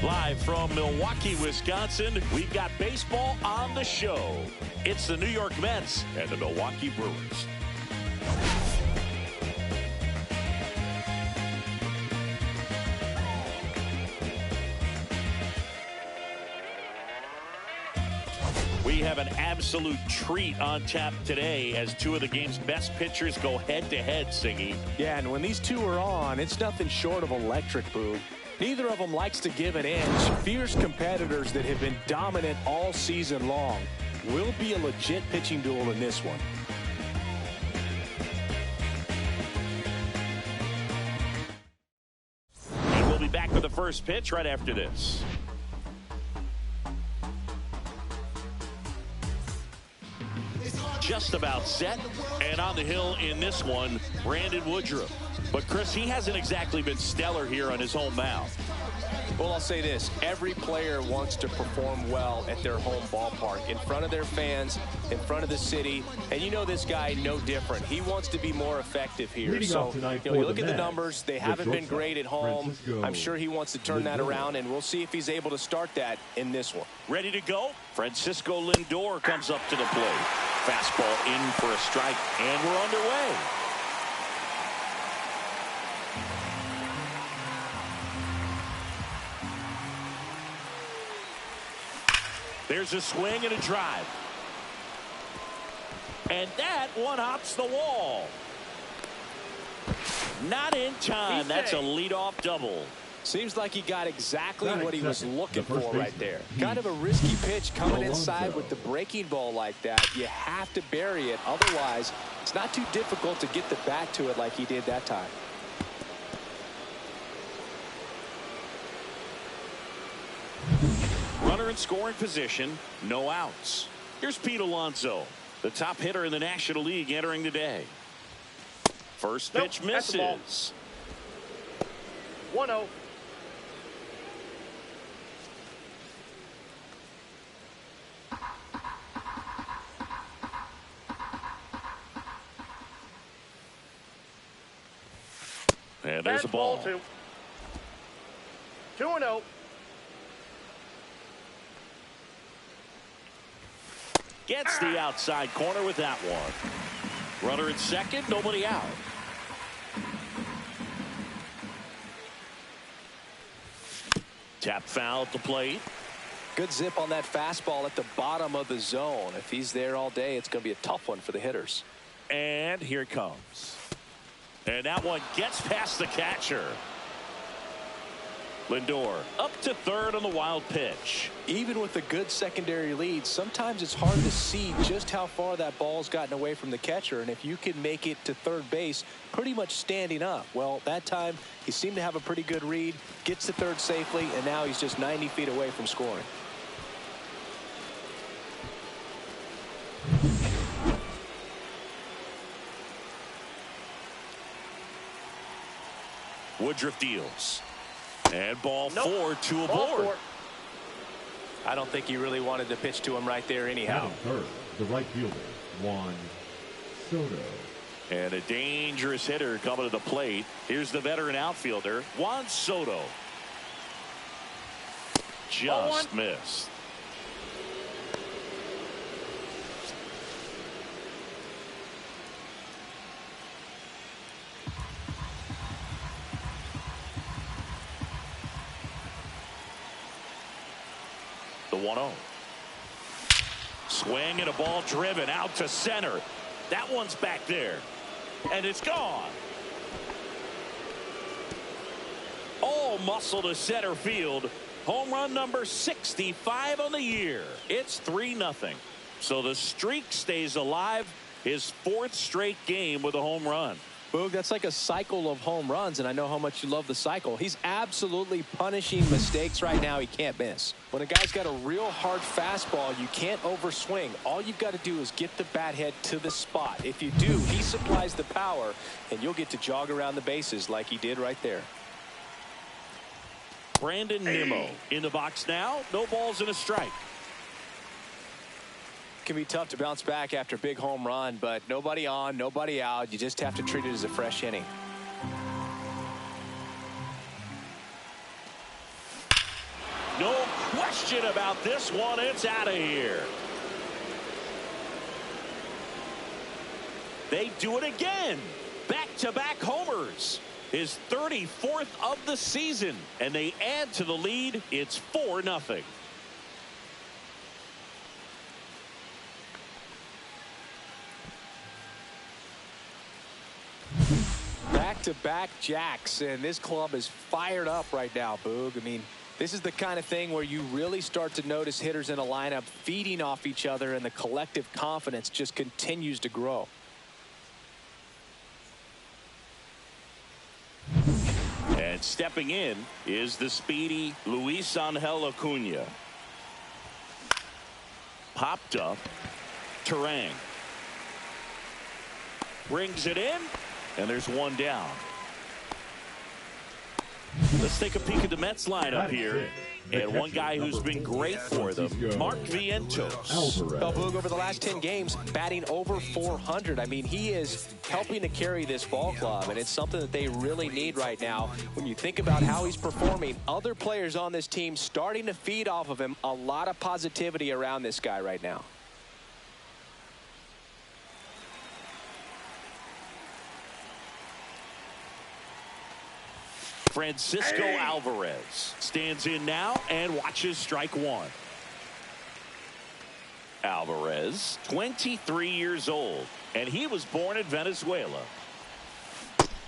Live from Milwaukee, Wisconsin, we've got baseball on the show. It's the New York Mets and the Milwaukee Brewers. We have an absolute treat on tap today as two of the game's best pitchers go head-to-head, Singy. Yeah, and when these two are on, it's nothing short of electric, Boog. Neither of them likes to give an inch. Fierce competitors that have been dominant all season long. Will be a legit pitching duel in this one. And we'll be back with the first pitch right after this. Just about set, and on the hill in this one, Brandon Woodruff. But Chris, he hasn't exactly been stellar here on his home mound. Well, I'll say this. Every player wants to perform well at their home ballpark, in front of their fans, in front of the city. And you know this guy no different. He wants to be more effective here. So, you look at the numbers. They haven't been great at home. I'm sure he wants to turn that around, and we'll see if he's able to start that in this one. Ready to go? Francisco Lindor comes up to the plate. Fastball in for a strike, and we're underway. There's a swing and a drive. And that one hops the wall. Not in time. That's a leadoff double. Seems like he got exactly what he was looking for right there. Kind of a risky pitch coming inside with the breaking ball like that. You have to bury it. Otherwise, it's not too difficult to get the bat to it like he did that time. Runner in scoring position, no outs. Here's Pete Alonso, the top hitter in the National League entering today. First pitch misses. 1-0. And there's a ball. 2-0. Gets the outside corner with that one. Runner at second, nobody out. Tap foul at the plate. Good zip on that fastball at the bottom of the zone. If he's there all day, it's going to be a tough one for the hitters. And here it comes. And that one gets past the catcher. Lindor up to third on the wild pitch. Even with a good secondary lead, sometimes it's hard to see just how far that ball's gotten away from the catcher. And if you can make it to third base pretty much standing up, well, that time he seemed to have a pretty good read, gets to third safely, and now he's just 90 feet away from scoring. Woodruff deals. And ball 4, 2 aboard. I don't think he really wanted to pitch to him right there anyhow. Third, the right fielder, Juan Soto. And a dangerous hitter coming to the plate. Here's the veteran outfielder, Juan Soto. Just missed. The 1-0. Swing and a ball driven out to center. That one's back there. And it's gone. All muscle to center field. Home run number 65 on the year. It's 3-0. So the streak stays alive. His 4th straight game with a home run. Boog, that's like a cycle of home runs, and I know how much you love the cycle. He's absolutely punishing mistakes right now he can't miss. When a guy's got a real hard fastball, you can't overswing. All you've got to do is get the bat head to the spot. If you do, he supplies the power, and you'll get to jog around the bases like he did right there. Brandon Nimmo in the box now. No balls and a strike. Can be tough to bounce back after a big home run, but nobody on, nobody out. You just have to treat it as a fresh inning. No question about this one. It's out of here. They do it again. Back-to-back homers. His 34th of the season. And they add to the lead. It's 4-0. Back-to-back jacks, and this club is fired up right now, Boog. I mean, this is the kind of thing where you really start to notice hitters in a lineup feeding off each other, and the collective confidence just continues to grow. And stepping in is the speedy Luis Angel Acuna. Popped up. Terang brings it in, and there's one down. Let's take a peek at the Mets lineup here. And one guy who's been great for them, Mark Vientos. Boog, over the last 10 games, batting over 400. I mean, he is helping to carry this ball club, and it's something that they really need right now. When you think about how he's performing, other players on this team starting to feed off of him. A lot of positivity around this guy right now. Francisco Alvarez stands in now and watches strike one. Alvarez, 23 years old, and he was born in Venezuela.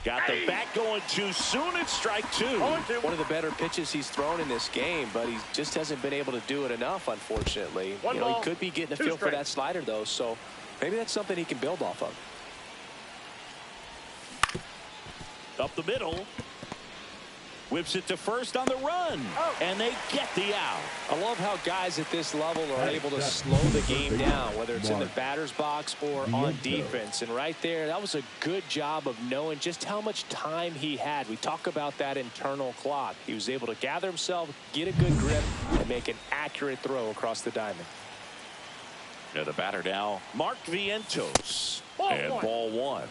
Got the bat going too soon. It's strike two. One of the better pitches he's thrown in this game, but he just hasn't been able to do it enough, unfortunately. He could be getting a feel for that slider, though, so maybe that's something he can build off of. Up the middle. Whips it to first on the run, and they get the out. I love how guys at this level are able to slow the game down, whether it's in the batter's box or on defense. And right there, that was a good job of knowing just how much time he had. We talk about that internal clock. He was able to gather himself, get a good grip, and make an accurate throw across the diamond. Yeah, the batter now, Mark Vientos, and ball one.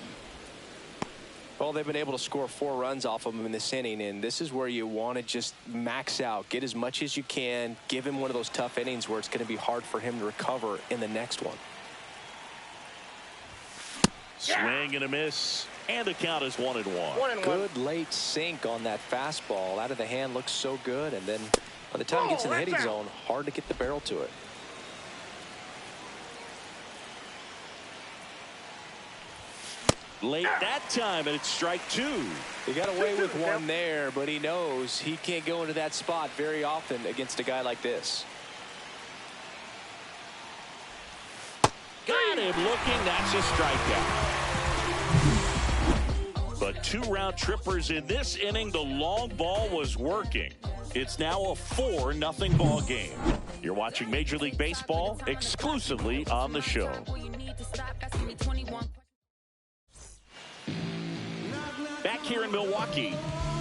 Well, they've been able to score 4 runs off of him in this inning, and this is where you want to just max out, get as much as you can, give him one of those tough innings where it's going to be hard for him to recover in the next one. Swing and a miss, and the count is 1-1. Good late sink on that fastball. Out of the hand, looks so good, and then by the time it gets in the hitting zone, hard to get the barrel to it. Late that time, and it's strike two. He got away with one there, but he knows he can't go into that spot very often against a guy like this. Got him looking. That's a strikeout. But 2 round trippers in this inning. The long ball was working. It's now a 4-0 ball game. You're watching Major League Baseball exclusively on the show. Back here in Milwaukee,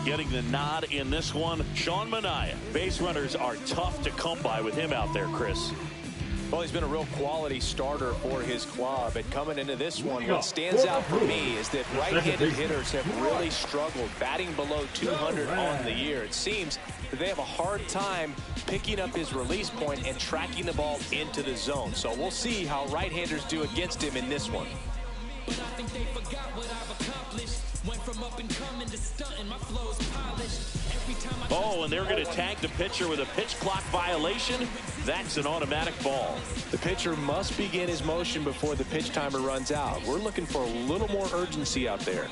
getting the nod in this one, Sean Manaea. Base runners are tough to come by with him out there, Chris. Well, he's been a real quality starter for his club. And coming into this one, what stands out for me is that right-handed hitters have really struggled, batting below 200 on the year. It seems that they have a hard time picking up his release point and tracking the ball into the zone. So we'll see how right-handers do against him in this one. But I think they forgot what I've accomplished. Went from up and coming to stunting. My flow's polished. Every time I and they're going to tag the pitcher with a pitch clock violation. That's an automatic ball. The pitcher must begin his motion before the pitch timer runs out. We're looking for a little more urgency out there.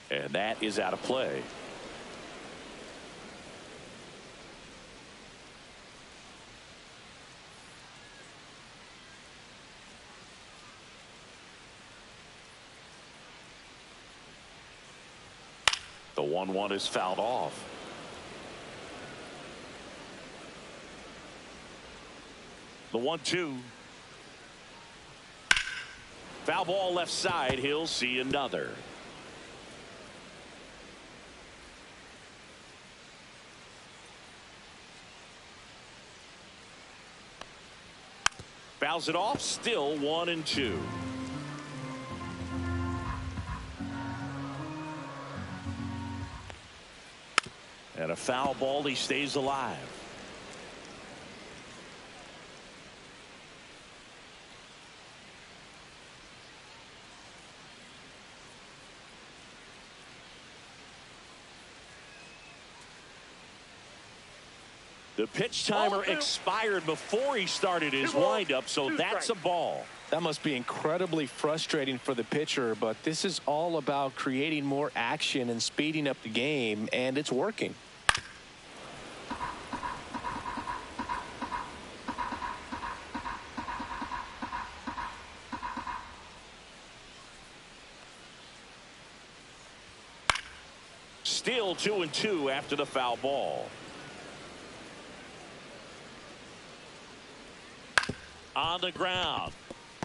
And that is out of play. The 1-1 is fouled off. The 1-2. Foul ball left side. He'll see another. Fouls it off. Still 1-2. And a foul ball. He stays alive. The pitch timer expired before he started his windup, so that's a ball. That must be incredibly frustrating for the pitcher, but this is all about creating more action and speeding up the game, and it's working. Still 2-2 after the foul ball. On the ground,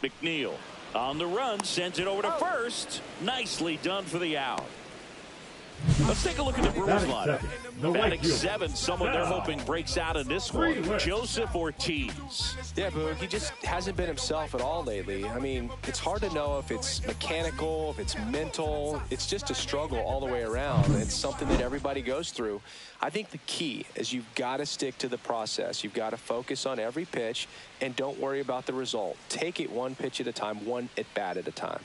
McNeil on the run, sends it over to first. Nicely done for the out. Let's take a look at the Brewers lineup. Batting seventh, someone they're hoping breaks out in this one, Joseph Ortiz. Yeah, Boog, he just hasn't been himself at all lately. I mean, it's hard to know if it's mechanical, if it's mental. It's just a struggle all the way around. It's something that everybody goes through. I think the key is you've got to stick to the process. You've got to focus on every pitch and don't worry about the result. Take it one pitch at a time, one at bat at a time.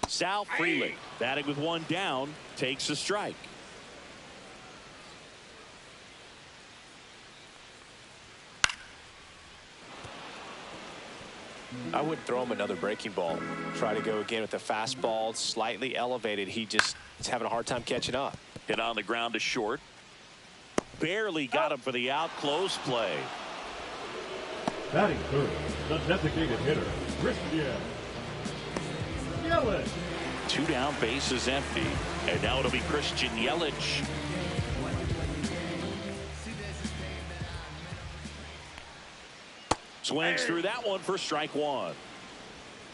Sal Freeland, batting with one down, takes a strike. I wouldn't throw him another breaking ball. Try to go again with the fastball, slightly elevated. He just is having a hard time catching up. Hit on the ground to short. Barely got him for the out. Close play. Batting third, the designated hitter, Christian Yelich. 2 down, bases empty, and now it'll be Christian Yelich. Swings through that one for strike one.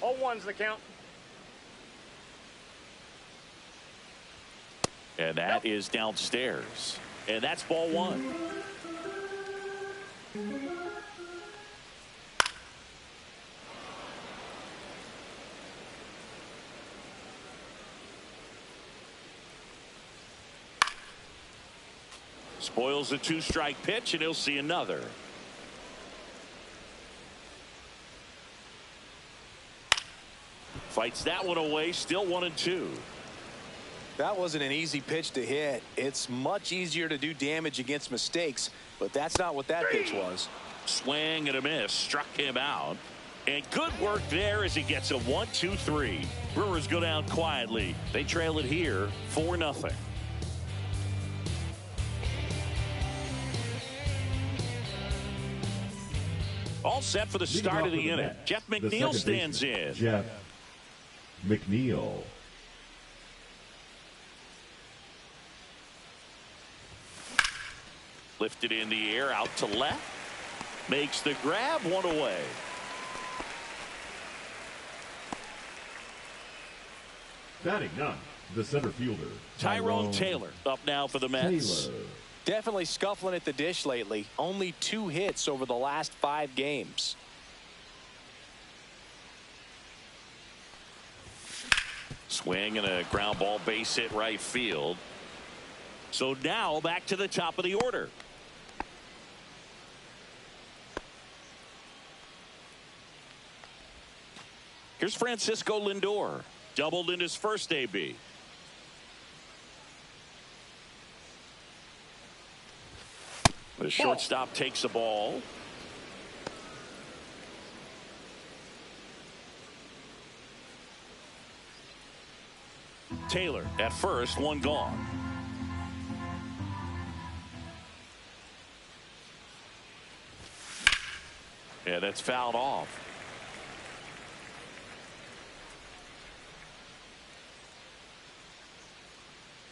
0-1's the count. And that is downstairs, and that's ball one. Spoils a 2-strike pitch, and he'll see another. Fights that one away, still 1-2. That wasn't an easy pitch to hit. It's much easier to do damage against mistakes, but that's not what that pitch was. Swing and a miss, struck him out. And good work there as he gets a 1-2-3. Brewers go down quietly. They trail it here 4-0. All set for the start of the inning. Jeff McNeil stands in. Jeff McNeil. Lifted in the air, out to left. Makes the grab, one away. Batting none, the center fielder, Tyrone Taylor up now for the Mets. Definitely scuffling at the dish lately. Only 2 hits over the last 5 games. Swing and a ground ball, base hit right field. So now back to the top of the order. Here's Francisco Lindor. Doubled in his first AB. The shortstop takes the ball. Taylor at first, one gone. Yeah, that's fouled off.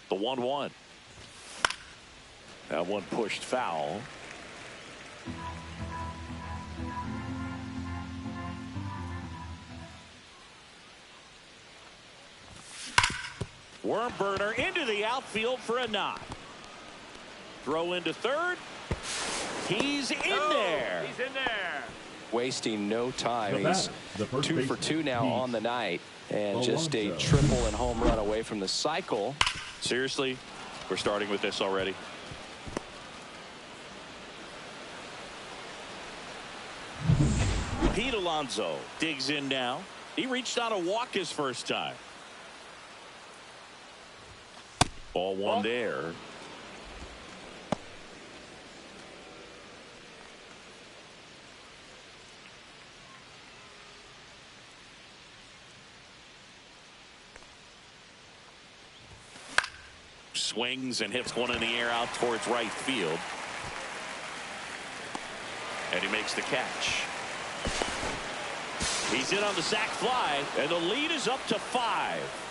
The 1-1. That one pushed foul. Worm burner into the outfield for a knock. Throw into third. He's in there. He's in there. Wasting no time. He's 2 for 2 now on the night. And just a triple and home run away from the cycle. Seriously, We're starting with this already. Pete Alonso digs in now. He reached on a walk his first time. Ball one there. Swings and hits one in the air out towards right field. And he makes the catch. He's in on the sac fly, and the lead is up to 5.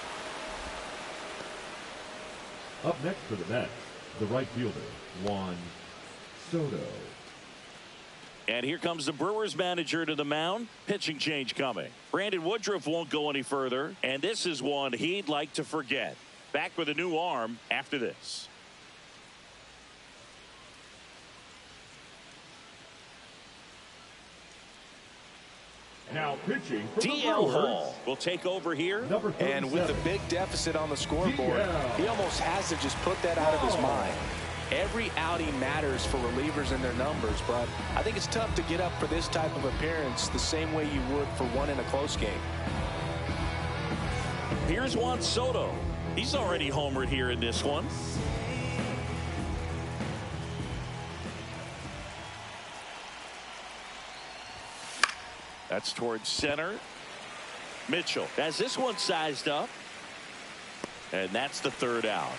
Up next for the Mets, the right fielder, Juan Soto. And here comes the Brewers manager to the mound. Pitching change coming. Brandon Woodruff won't go any further, and this is one he'd like to forget. Back with a new arm after this. Now pitching for the DL Brewers, Hall will take over here. And with the big deficit on the scoreboard, he almost has to just put that out of his mind. Every outing matters for relievers and their numbers, but I think it's tough to get up for this type of appearance the same way you would for one in a close game. Here's Juan Soto. He's already homered here in this one. That's towards center. Mitchell has this one sized up. And that's the third out.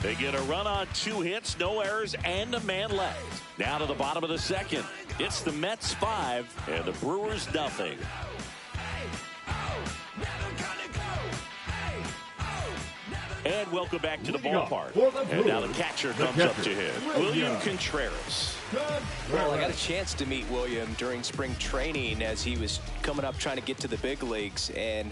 They get a run on 2 hits, no errors, and a man left. Now to the bottom of the second. It's the Mets 5 and the Brewers nothing. And welcome back to the ballpark. And now the catcher comes up to him, William Contreras. Well, I got a chance to meet William during spring training as he was coming up trying to get to the big leagues. And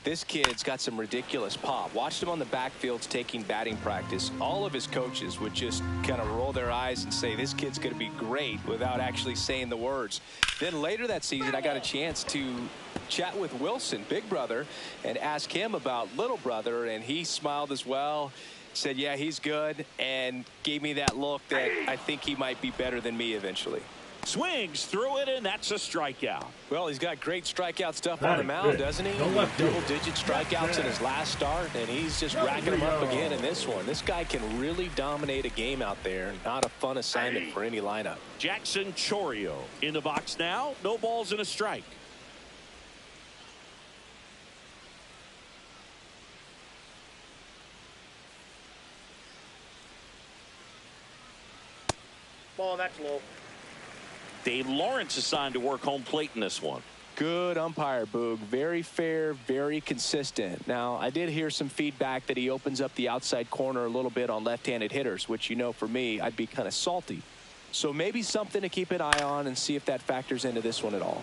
this kid's got some ridiculous pop. Watched him on the backfields taking batting practice. All of his coaches would just kind of roll their eyes and say, this kid's going to be great, without actually saying the words. Then later that season, I got a chance to chat with Wilson, big brother, and ask him about little brother, and he smiled as well. Said, yeah, he's good, and gave me that look that I think he might be better than me eventually. Swings through it, and that's a strikeout. Well, he's got great strikeout stuff on the mound, doesn't he? Double-digit strikeouts in his last start, and he's just racking them up again in this one. This guy can really dominate a game out there. Not a fun assignment for any lineup. Jackson Chourio in the box now. No balls and a strike. Ball, that's low. Dave Lawrence assigned to work home plate in this one. Good umpire, Boog. Very fair, very consistent. Now, I did hear some feedback that he opens up the outside corner a little bit on left-handed hitters, which, you know, for me, I'd be kind of salty. So maybe something to keep an eye on and see if that factors into this one at all.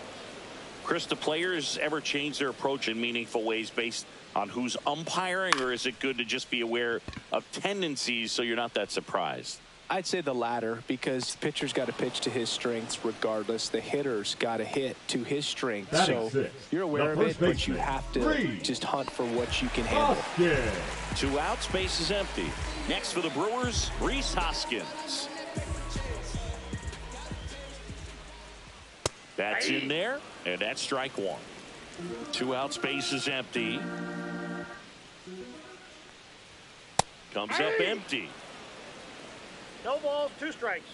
Chris, do players ever change their approach in meaningful ways based on who's umpiring, or is it good to just be aware of tendencies so you're not that surprised? I'd say the latter, because the pitcher's got to pitch to his strengths regardless. The hitter's got to hit to his strengths. So you're aware of it, but you have to just hunt for what you can handle. 2 outs, base is empty. Next for the Brewers, Rhys Hoskins. That's in there, and that's strike 1. 2 outs, base is empty. Comes up empty. No balls, 2 strikes.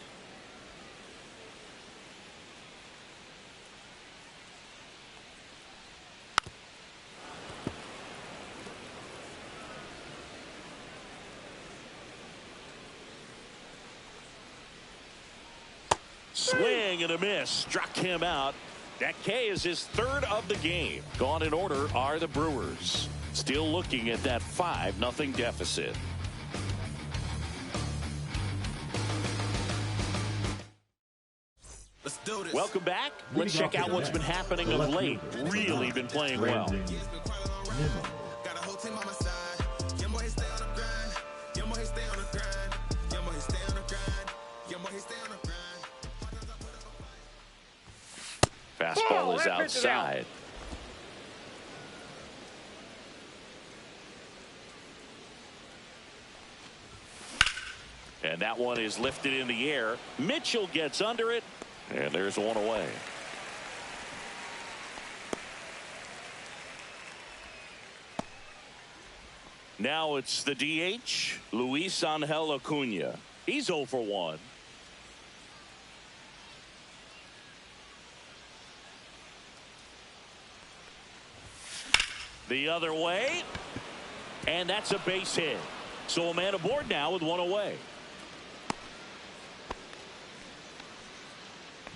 Swing and a miss. Struck him out. That K is his 3rd of the game. Gone in order are the Brewers. Still looking at that 5-0 deficit. Let's do this. Welcome back. Let's check out what's been happening of late. Really been playing well. Got a whole team on my side. Young boy, stay on the grind. Young boy, stay on the grind. Young boy, stay on the grind. Young boy, stay on the grind. Fastball is outside. And that one is lifted in the air. Mitchell gets under it, and there's one away. Now it's the DH, Luis Angel Acuna. He's 0 for 1. The other way, and that's a base hit. So a man aboard now with one away.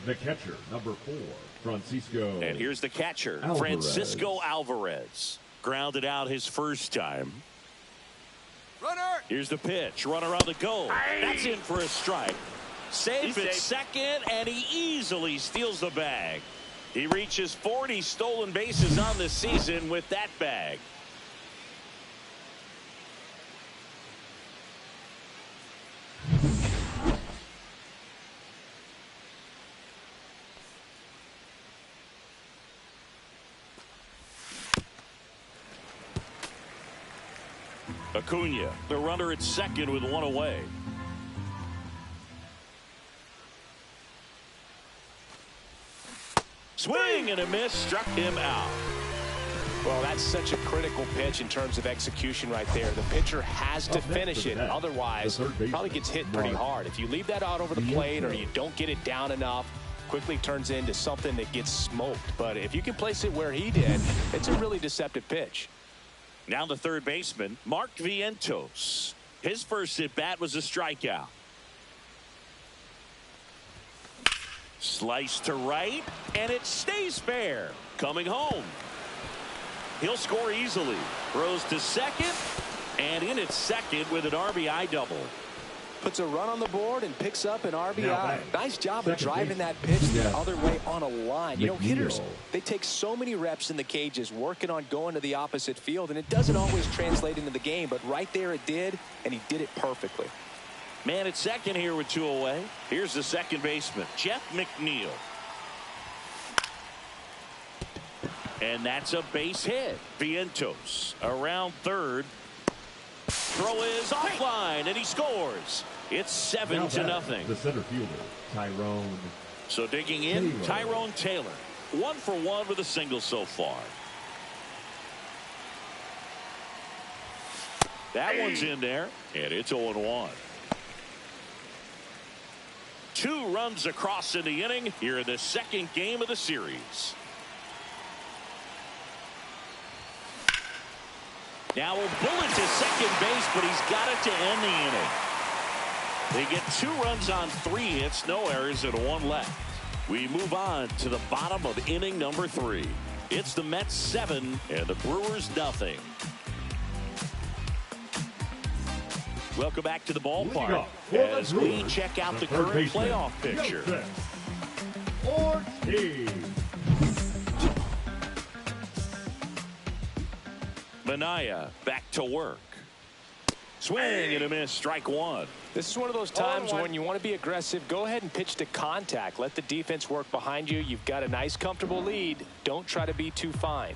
The catcher, number 4, Francisco. And here's the catcher, Alvarez. Francisco Alvarez. Grounded out his first time. Runner! Here's the pitch. Runner on the go. That's in for a strike. Safe at second, and he easily steals the bag. He reaches 40 stolen bases on the season with that bag. Acuna, the runner at second with one away. Swing and a miss, struck him out. Well, that's such a critical pitch in terms of execution right there. The pitcher has to finish it. Otherwise, probably gets hit pretty hard. If you leave that out over the plate or you don't get it down enough, quickly turns into something that gets smoked. But if you can place it where he did, it's a really deceptive pitch. Now the third baseman, Mark Vientos. His first at bat was a strikeout. Slice to right, and it stays fair. Coming home. He'll score easily. Throws to second, and in at second with an RBI double. Puts a run on the board and picks up an RBI. Nice job of driving that pitch the other way on a line. You know, hitters, they take so many reps in the cages working on going to the opposite field, and it doesn't always translate into the game, but right there it did, and he did it perfectly. Man at second here with 2 away. Here's the second baseman, Jeff McNeil. And that's a base hit. Vientos around third. Throw is offline, and he scores. It's 7-0. The center fielder, Tyrone. So digging in, Tyrone Taylor. 1 for 1 with a single so far. That one's in there, and it's 0-1. 2 runs across in the inning here in the second game of the series. Now a bullet to second base, but he's got it to end the inning. They get 2 runs on 3 hits, no errors, and 1 left. We move on to the bottom of inning number 3. It's the Mets 7 and the Brewers nothing. Welcome back to the ballpark as we check out the current playoff picture. Manaea back to work. Swing and a miss, strike 1. This is one of those times when you want to be aggressive. Go ahead and pitch to contact. Let the defense work behind you. You've got a nice, comfortable lead. Don't try to be too fine.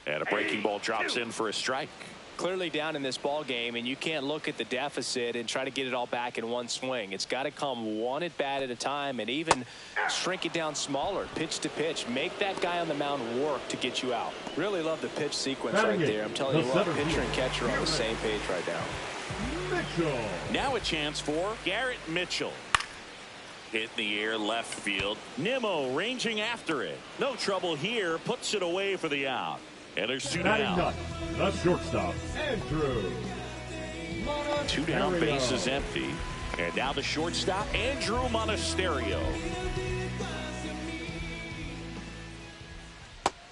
And a breaking ball drops in for a strike. Clearly down in this ball game, and you can't look at the deficit and try to get it all back in one swing. It's got to come one at bat at a time, and even shrink it down smaller, pitch to pitch. Make that guy on the mound work to get you out. Really love the pitch sequence right there. I'm telling you what, pitcher and catcher are on the same page right now. Mitchell. Now a chance for Garrett Mitchell. Hit in the air left field. Nimmo ranging after it. No trouble here. Puts it away for the out. And there's 2 down. The shortstop, Andrew. 2 down, bases empty. And now the shortstop, Andrew Monasterio.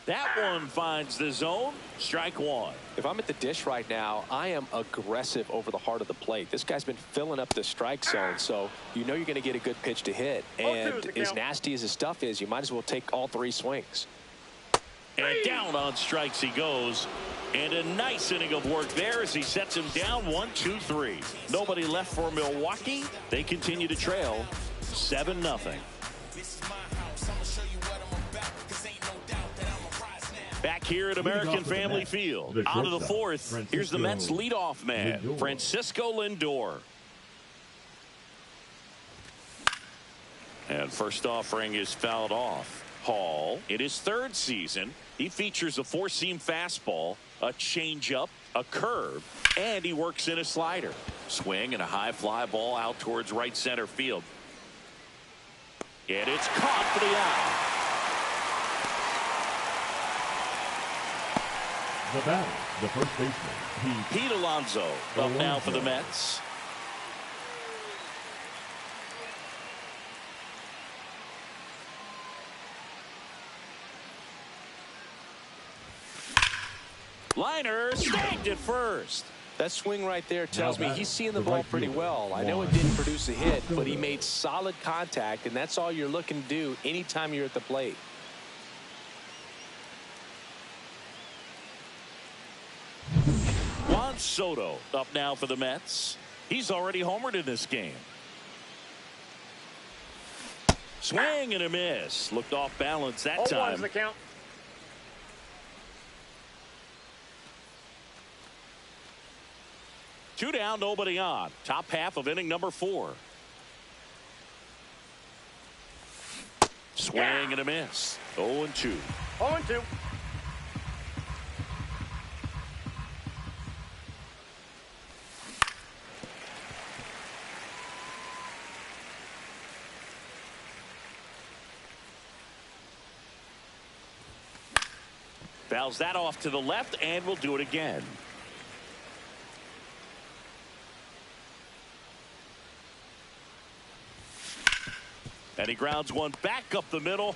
That one finds the zone. Strike 1. If I'm at the dish right now, I am aggressive over the heart of the plate. This guy's been filling up the strike zone, so you know you're going to get a good pitch to hit. And as nasty as his stuff is, you might as well take all 3 swings. And down on strikes he goes. And a nice inning of work there as he sets him down 1-2-3. Nobody left for Milwaukee. They continue to trail 7-0. Back here at American Family Field. On to the fourth. Here's the Mets leadoff man, Francisco Lindor. And first offering is fouled off. Hall, in his third season, he features a four-seam fastball, a changeup, a curve, and he works in a slider. Swing and a high fly ball out towards right center field. And it's caught for the out. The batter, the first baseman, Pete Alonso up now for the Mets. Liner snagged at first. That swing right there tells me he's seeing the ball pretty well. I know it didn't produce a hit, but he made solid contact, and that's all you're looking to do anytime you're at the plate. Juan Soto up now for the Mets. He's already homered in this game. Swing and a miss. Looked off balance that time. One's the count. Two down, nobody on. Top half of inning number 4. Swing and a miss. 0-2. 0-2. Fouls that off to the left, and we'll do it again. And he grounds one back up the middle.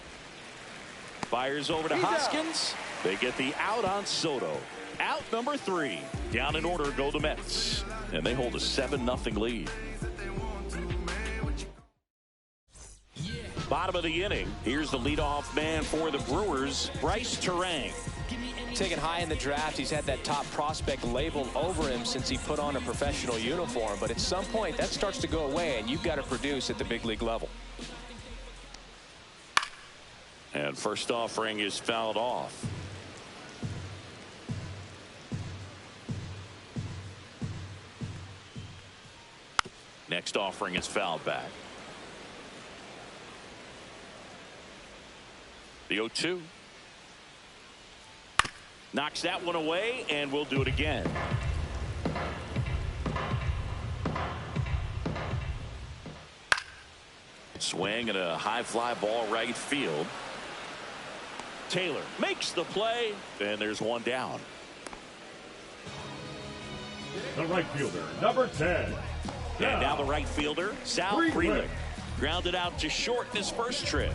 Fires over to Hoskins. They get the out on Soto. Out number 3. Down in order go the Mets. And they hold a 7-0 lead. Bottom of the inning. Here's the leadoff man for the Brewers, Bryce Terang. Taken high in the draft, he's had that top prospect labeled over him since he put on a professional uniform. But at some point, that starts to go away, and you've got to produce at the big league level. And first offering is fouled off. Next offering is fouled back. The 0-2. Knocks that one away, and we'll do it again. Swing and a high fly ball right field. Taylor makes the play, and there's one down. the right fielder, number 10. And now the right fielder, Sal Frelick. Grounded out to short in his first trip.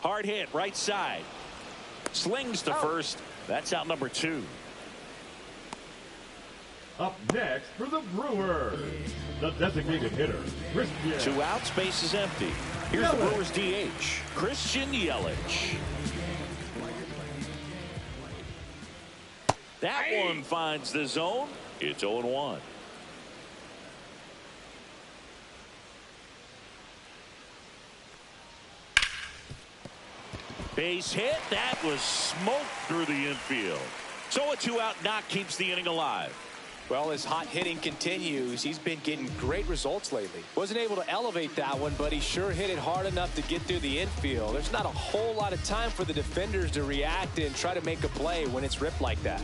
Hard hit, right side. Slings to first. That's out number 2. Up next for the Brewers, the designated hitter, Christian. 2 outs, base is empty. Here's the Brewers DH, Christian Yelich. That one finds the zone. It's 0-1. Base hit. That was smoked through the infield. So a 2-out knock keeps the inning alive. Well, as hot hitting continues, he's been getting great results lately. Wasn't able to elevate that one, but he sure hit it hard enough to get through the infield. There's not a whole lot of time for the defenders to react and try to make a play when it's ripped like that.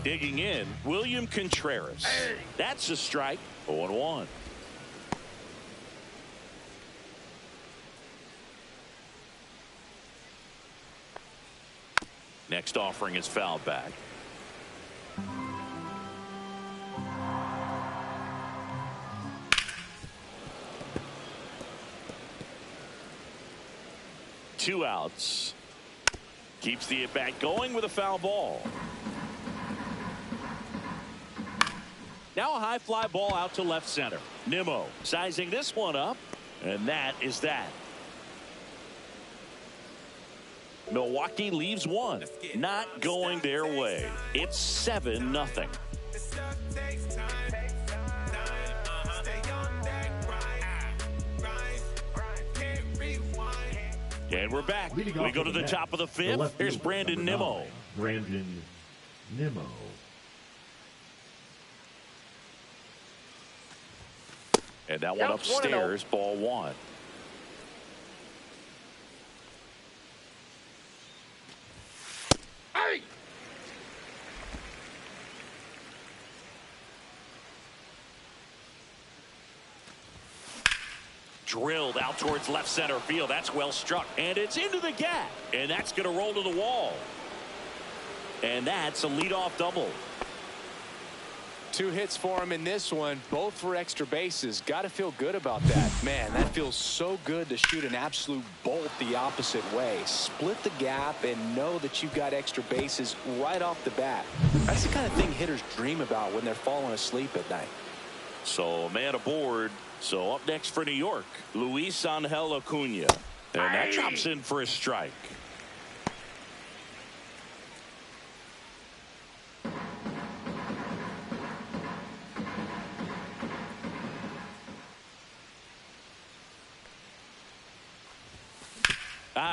Digging in, William Contreras. That's a strike. 0-1. Next offering is fouled back. Two outs. Keeps the at-bat going with a foul ball. Now a high fly ball out to left center. Nimmo sizing this one up, and that is that. Milwaukee leaves one. Not going their way. It's 7-0. And we're back. We go to the top of the fifth. Here's Brandon Woodruff. Brandon Woodruff. And that one upstairs, ball one. Hey! Drilled out towards left center field. That's well struck. And it's into the gap. And that's going to roll to the wall. And that's a leadoff double. 2 hits for him in this one, both for extra bases. Got to feel good about that. Man, that feels so good to shoot an absolute bolt the opposite way. Split the gap and know that you've got extra bases right off the bat. That's the kind of thing hitters dream about when they're falling asleep at night. So a man aboard. So up next for New York, Luis Angel Acuna. And that drops in for a strike.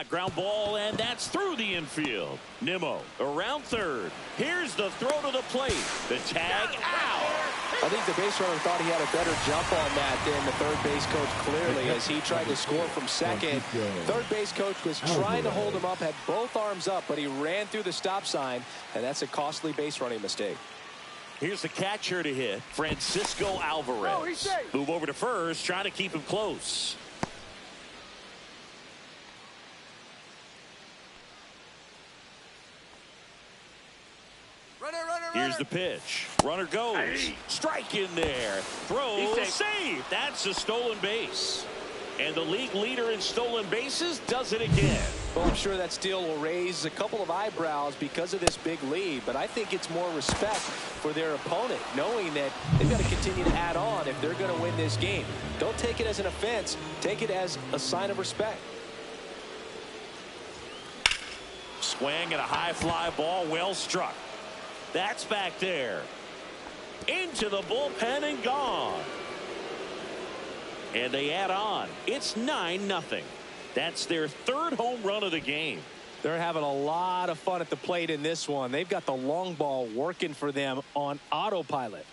Ground ball, and that's through the infield. Nimmo around third. Here's the throw to the plate. The tag out. I think the base runner thought he had a better jump on that than the third base coach clearly as he tried to score from second. Third base coach was trying to hold him up, had both arms up, but he ran through the stop sign, and that's a costly base running mistake. Here's the catcher to hit, Francisco Alvarez. Move over to first, trying to keep him close. Here's the pitch. Runner goes. Strike in there. Throw. Save. That's a stolen base. And the league leader in stolen bases does it again. Well, I'm sure that steal will raise a couple of eyebrows because of this big lead, but I think it's more respect for their opponent, knowing that they've got to continue to add on if they're going to win this game. Don't take it as an offense. Take it as a sign of respect. Swing and a high fly ball, well struck. That's back there. Into the bullpen and gone. And they add on. It's 9-0. That's their third home run of the game. They're having a lot of fun at the plate in this one. They've got the long ball working for them on autopilot.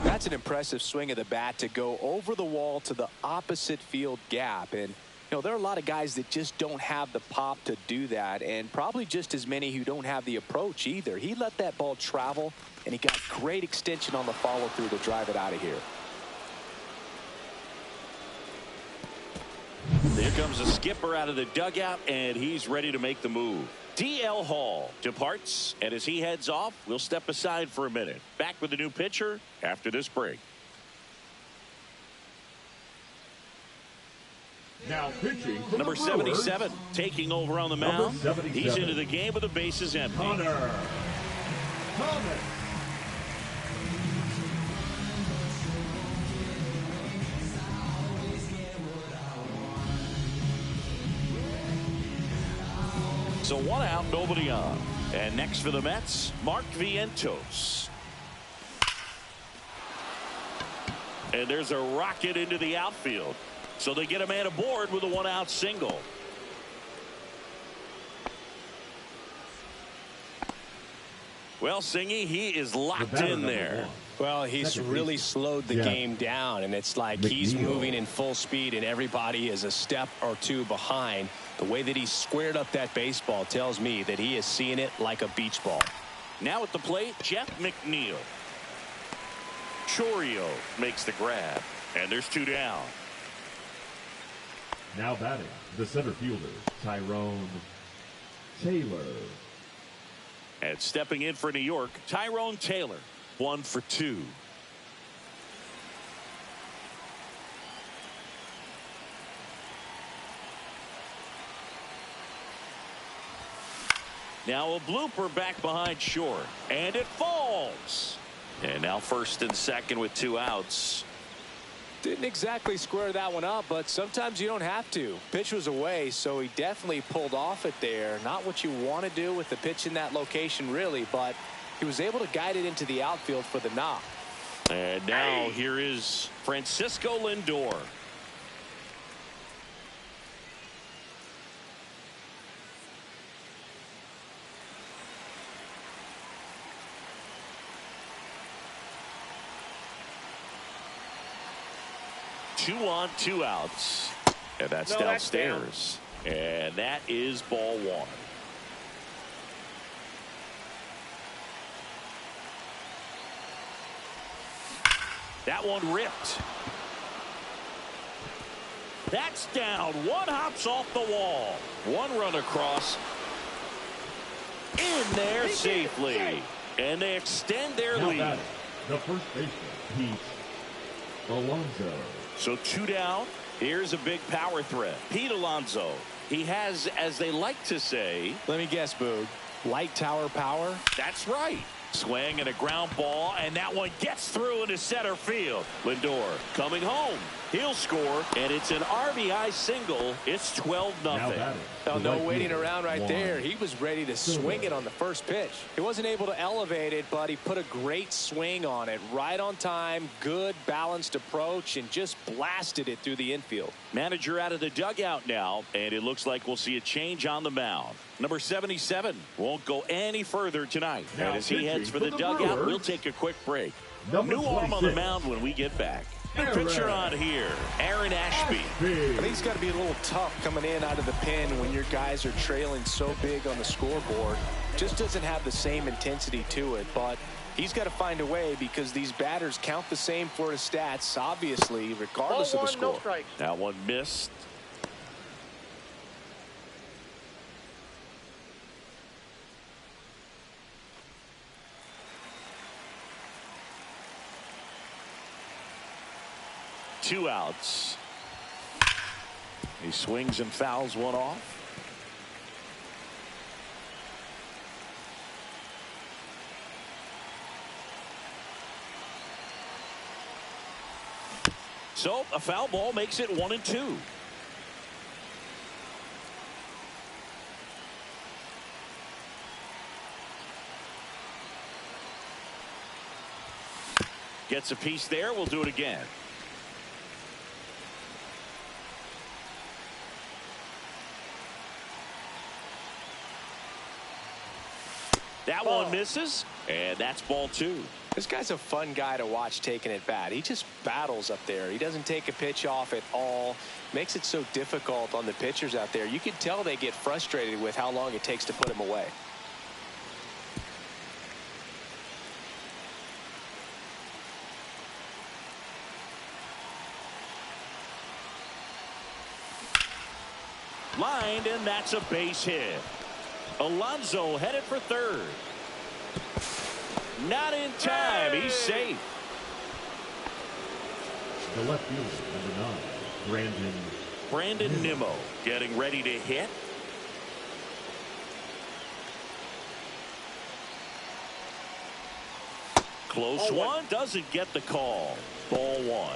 That's an impressive swing of the bat to go over the wall to the opposite field gap. And you know, there are a lot of guys that just don't have the pop to do that, and probably just as many who don't have the approach either. He let that ball travel, and he got great extension on the follow through to drive it out of here. There comes a skipper out of the dugout, and he's ready to make the move. DL Hall departs, and as he heads off, we'll step aside for a minute. Back with the new pitcher after this break. Now pitching for number the Brewers, 77 taking over on the mound. He's into the game with the bases empty. Connor Thomas. So 1 out, nobody on. And next for the Mets, Mark Vientos. And there's a rocket into the outfield. So they get a man aboard with a 1-out single. Well, Singy, he is locked in there. Well, he's really slowed the game down, and it's like he's moving in full speed, and everybody is a step or two behind. The way that he squared up that baseball tells me that he is seeing it like a beach ball. Now at the plate, Jeff McNeil. Chorio makes the grab, and there's 2 down. Now batting, the center fielder, Tyrone Taylor. And stepping in for New York, Tyrone Taylor, 1 for 2. Now a blooper back behind short, and it falls. And now first and second with 2 outs. Didn't exactly square that one up, but sometimes you don't have to. Pitch was away, so he definitely pulled off it there. Not what you want to do with the pitch in that location, really, but he was able to guide it into the outfield for the knock. And now here is Francisco Lindor. Two on, 2 outs. And that's downstairs. And that is ball 1. That one ripped. That's down. One hops off the wall. One run across. In there safely. And they extend their lead. The first baseman, Pete Alonso. So 2 down. Here's a big power threat. Pete Alonso. He has, as they like to say. Let me guess, Boog. Light tower power? That's right. Swing and a ground ball, and that one gets through into center field. Lindor coming home. He'll score, and it's an RBI single. It's 12-0. No waiting around right there. He was ready to swing it on the first pitch. He wasn't able to elevate it, but he put a great swing on it. Right on time, good balanced approach, and just blasted it through the infield. Manager out of the dugout now, and it looks like we'll see a change on the mound. Number 77 won't go any further tonight. And as he heads for the dugout, we'll take a quick break. New arm on the mound when we get back. The pitcher on here, Aaron Ashby. I think it's got to be a little tough coming in out of the pen when your guys are trailing so big on the scoreboard. Just doesn't have the same intensity to it, but he's got to find a way because these batters count the same for his stats, obviously, regardless of the score. No strike. That one missed. Two outs. He swings and fouls one off. So a foul ball makes it 1-2. Gets a piece there. We'll do it again. That one misses, and that's ball 2. This guy's a fun guy to watch taking at bat. He just battles up there. He doesn't take a pitch off at all. Makes it so difficult on the pitchers out there. You can tell they get frustrated with how long it takes to put him away. Lined, and that's a base hit. Alonso headed for third. Not in time. He's safe. The left fielder, number 9, Brandon Nimmo getting ready to hit. Close one. Doesn't get the call. Ball 1.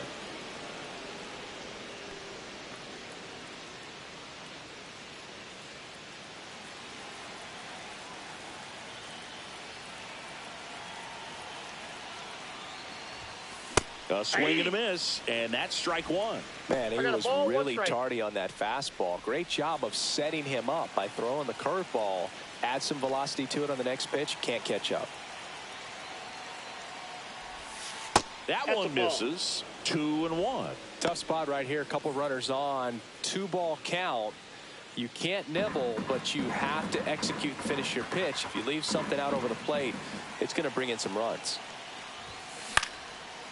A swing and a miss, and that's strike 1. Man, he was really tardy on that fastball. Great job of setting him up by throwing the curveball. Add some velocity to it on the next pitch. Can't catch up. That one misses. 2-1. Tough spot right here. A couple runners on. 2-ball count. You can't nibble, but you have to execute and finish your pitch. If you leave something out over the plate, it's going to bring in some runs.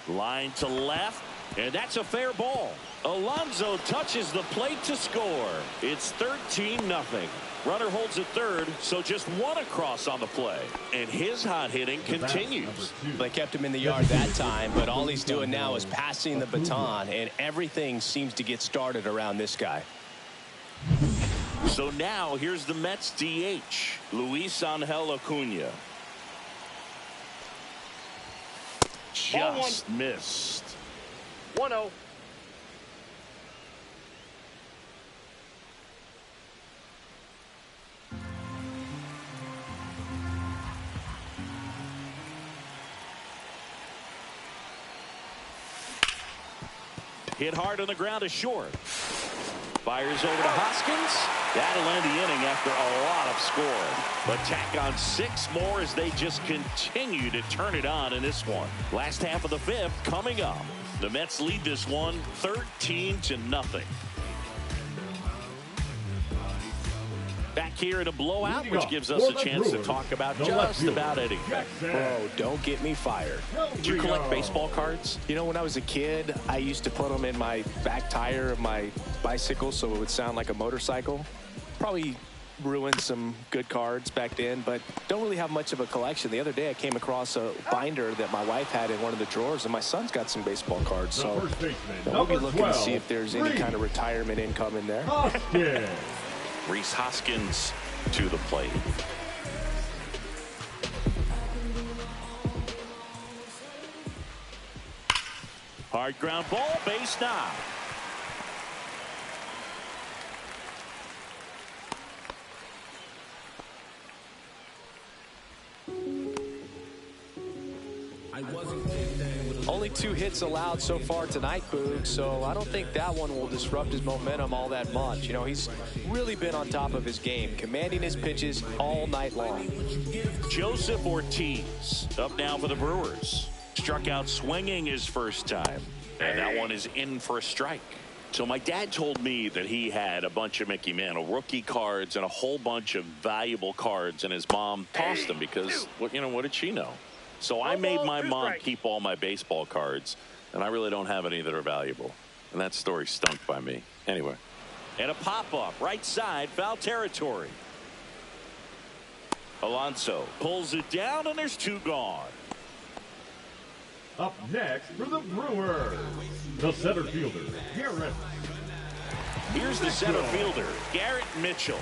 Line to left, and that's a fair ball. Alonso touches the plate to score. It's 13-0. Runner holds at third, so just one across on the play. And his hot hitting continues. They kept him in the yard that time, but all he's doing now is passing the baton, and everything seems to get started around this guy. So now here's the Mets DH, Luis Angel Acuna. Just missed. 1-0. Hit hard on the ground to short. Fires over to Hoskins. That'll end the inning after a lot of scoring. But tack on 6 more as they just continue to turn it on in this one. Last half of the 5th coming up. The Mets lead this one 13-0. Back here in a blowout, which gives us a chance to talk about just about anything. Bro, don't get me fired. Did you collect baseball cards? You know, when I was a kid, I used to put them in my back tire of my bicycle so it would sound like a motorcycle. Probably ruined some good cards back then, but don't really have much of a collection. The other day I came across a binder that my wife had in one of the drawers, and my son's got some baseball cards. So we'll be looking to see if there's any kind of retirement income in there. Rhys Hoskins to the plate. Hard ground ball, base knock. Only 2 hits allowed so far tonight, Boog, so I don't think that one will disrupt his momentum all that much. You know, he's really been on top of his game, commanding his pitches all night long. Joseph Ortiz up now for the Brewers. Struck out swinging his first time, and that one is in for a strike. So my dad told me that he had a bunch of Mickey Mantle rookie cards and a whole bunch of valuable cards, and his mom tossed them because, what did she know? So I made my mom keep all my baseball cards, and I really don't have any that are valuable. And that story stunk by me. Anyway. And a pop-up, right side, foul territory. Alonso pulls it down, and there's 2 gone. Up next for the Brewers, the center fielder, Garrett. Here's the center fielder, Garrett Mitchell.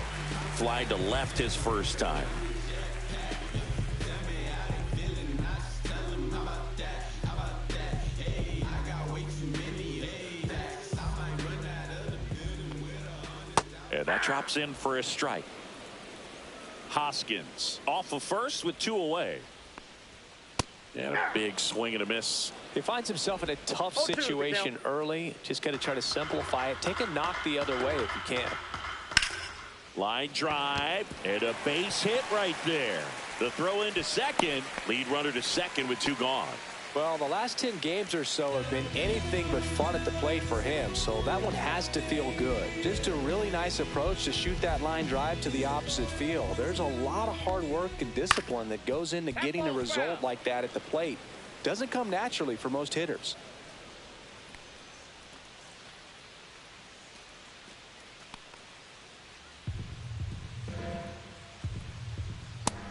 Fly to left his first time. And that drops in for a strike. Hoskins off of first with 2 away. And a big swing and a miss. He finds himself in a tough situation early. Just got to try to simplify it. Take a knock the other way if you can. Line drive and a base hit right there. The throw into second. Lead runner to second with 2 gone. Well, the last 10 games or so have been anything but fun at the plate for him, so that one has to feel good. Just a really nice approach to shoot that line drive to the opposite field. There's a lot of hard work and discipline that goes into getting a result like that at the plate. Doesn't come naturally for most hitters.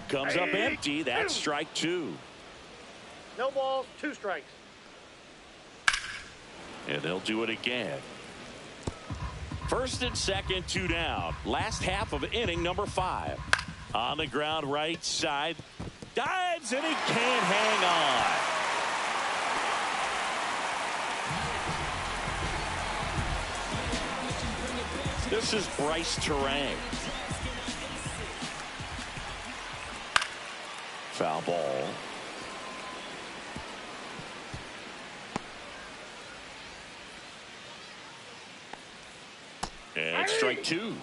Comes up empty. That's strike 2. No balls, 2 strikes. And they'll do it again. First and second, 2 down. Last half of inning number 5. On the ground, right side. Dives, and he can't hang on. This is Bryce Terang. Foul ball. And strike 2.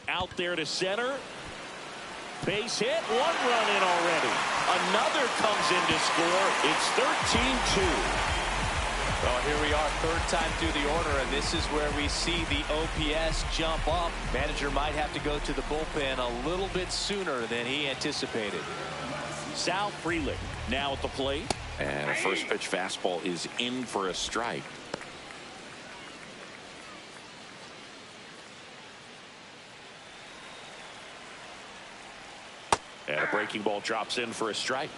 Out there to center. Base hit. 1 run in already. Another comes in to score. It's 13-2. Well, here we are, 3rd time through the order, and this is where we see the OPS jump up. Manager might have to go to the bullpen a little bit sooner than he anticipated. Sal Frelick now at the plate. And a first pitch fastball is in for a strike. And a breaking ball drops in for a strike.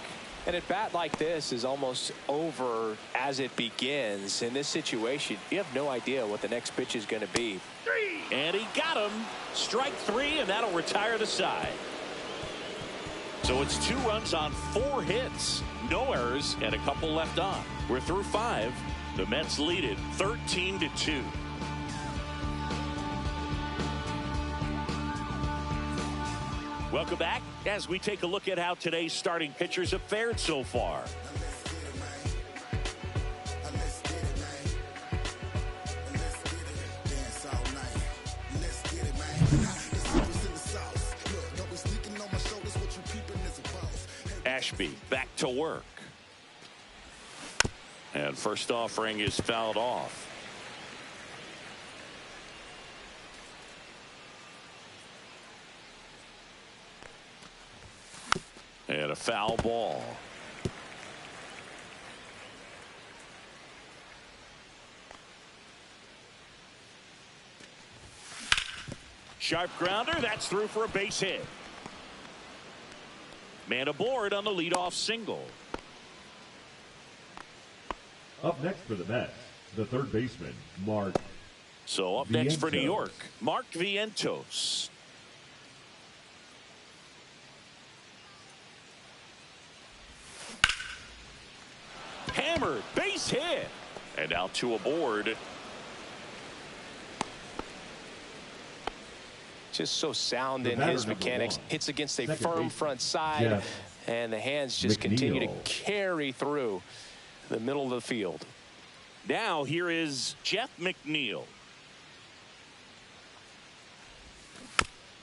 And a bat like this is almost over as it begins. In this situation, you have no idea what the next pitch is going to be. And he got him. Strike 3, and that'll retire the side. So it's 2 runs on 4 hits. No errors and a couple left on. We're through 5. The Mets lead it 13-2. Welcome back as we take a look at how today's starting pitchers have fared so far. Ashby back to work. And first offering is fouled off. And a foul ball. Sharp grounder. That's through for a base hit. Man aboard on the leadoff single. Up next for the Mets, the third baseman, Mark. So up next for New York, Mark Vientos. Hammered, base hit. And out to aboard. Just so sound in his mechanics. Hits against a firm front side. And the hands just continue to carry through the middle of the field. Now here is Jeff McNeil.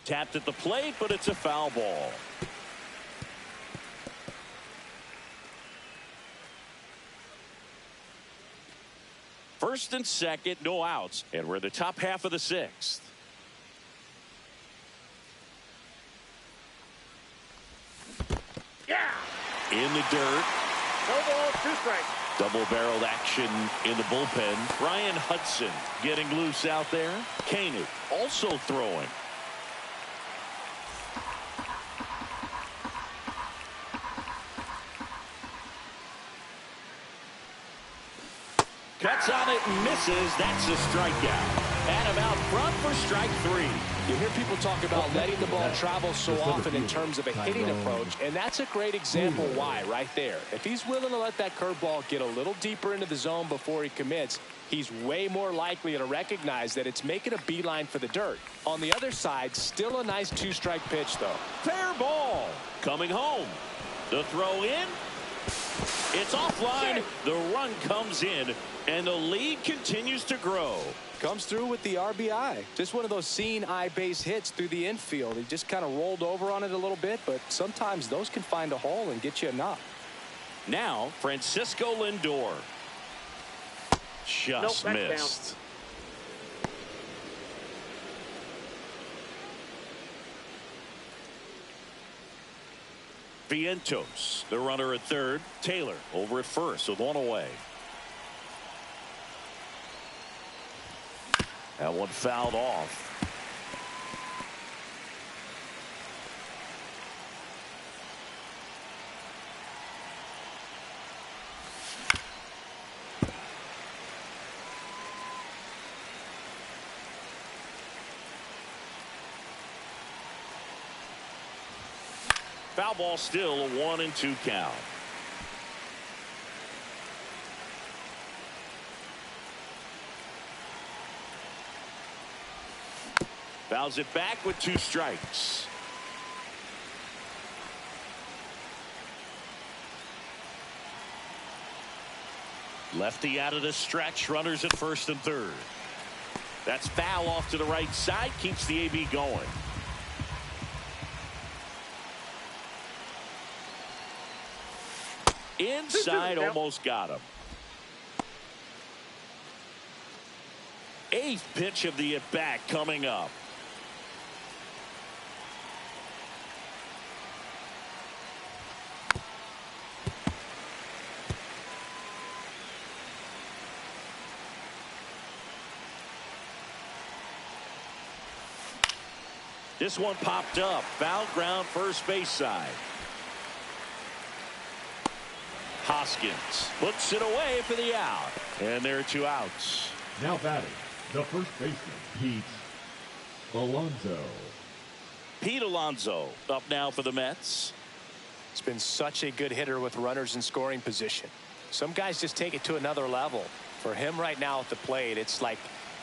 Tapped at the plate, but it's a foul ball. First and second, no outs. And we're in the top half of the sixth. Yeah. In the dirt. No balls, 2 strikes. Double-barreled action in the bullpen. Ryan Hudson getting loose out there. Koenig also throwing. Cuts on it and misses. That's a strikeout. And him out front for strike 3. You hear people talk about letting the ball travel so often in terms of a hitting approach, and that's a great example why right there. If he's willing to let that curveball get a little deeper into the zone before he commits, he's way more likely to recognize that it's making a beeline for the dirt. On the other side, still a nice 2-strike pitch, though. Fair ball. Coming home. The throw in. It's offline. The run comes in, and the lead continues to grow. Comes through with the RBI. Just one of those seeing eye base hits through the infield. He just kind of rolled over on it a little bit, but sometimes those can find a hole and get you a knock. Now, Francisco Lindor. Just missed. Vientos, the runner at third. Taylor over at first with 1 away. That one fouled off. Foul ball, still a 1-2 count. Fouls it back with 2 strikes. Lefty out of the stretch. Runners at first and third. That's foul off to the right side. Keeps the AB going. Inside, almost got him. 8th pitch of the at-bat coming up. This one popped up. Foul ground, first base side. Hoskins puts it away for the out. And there are 2 outs. Now batting, the first baseman, Pete Alonso. Pete Alonso up now for the Mets. It's been such a good hitter with runners in scoring position. Some guys just take it to another level. For him right now at the plate, it's like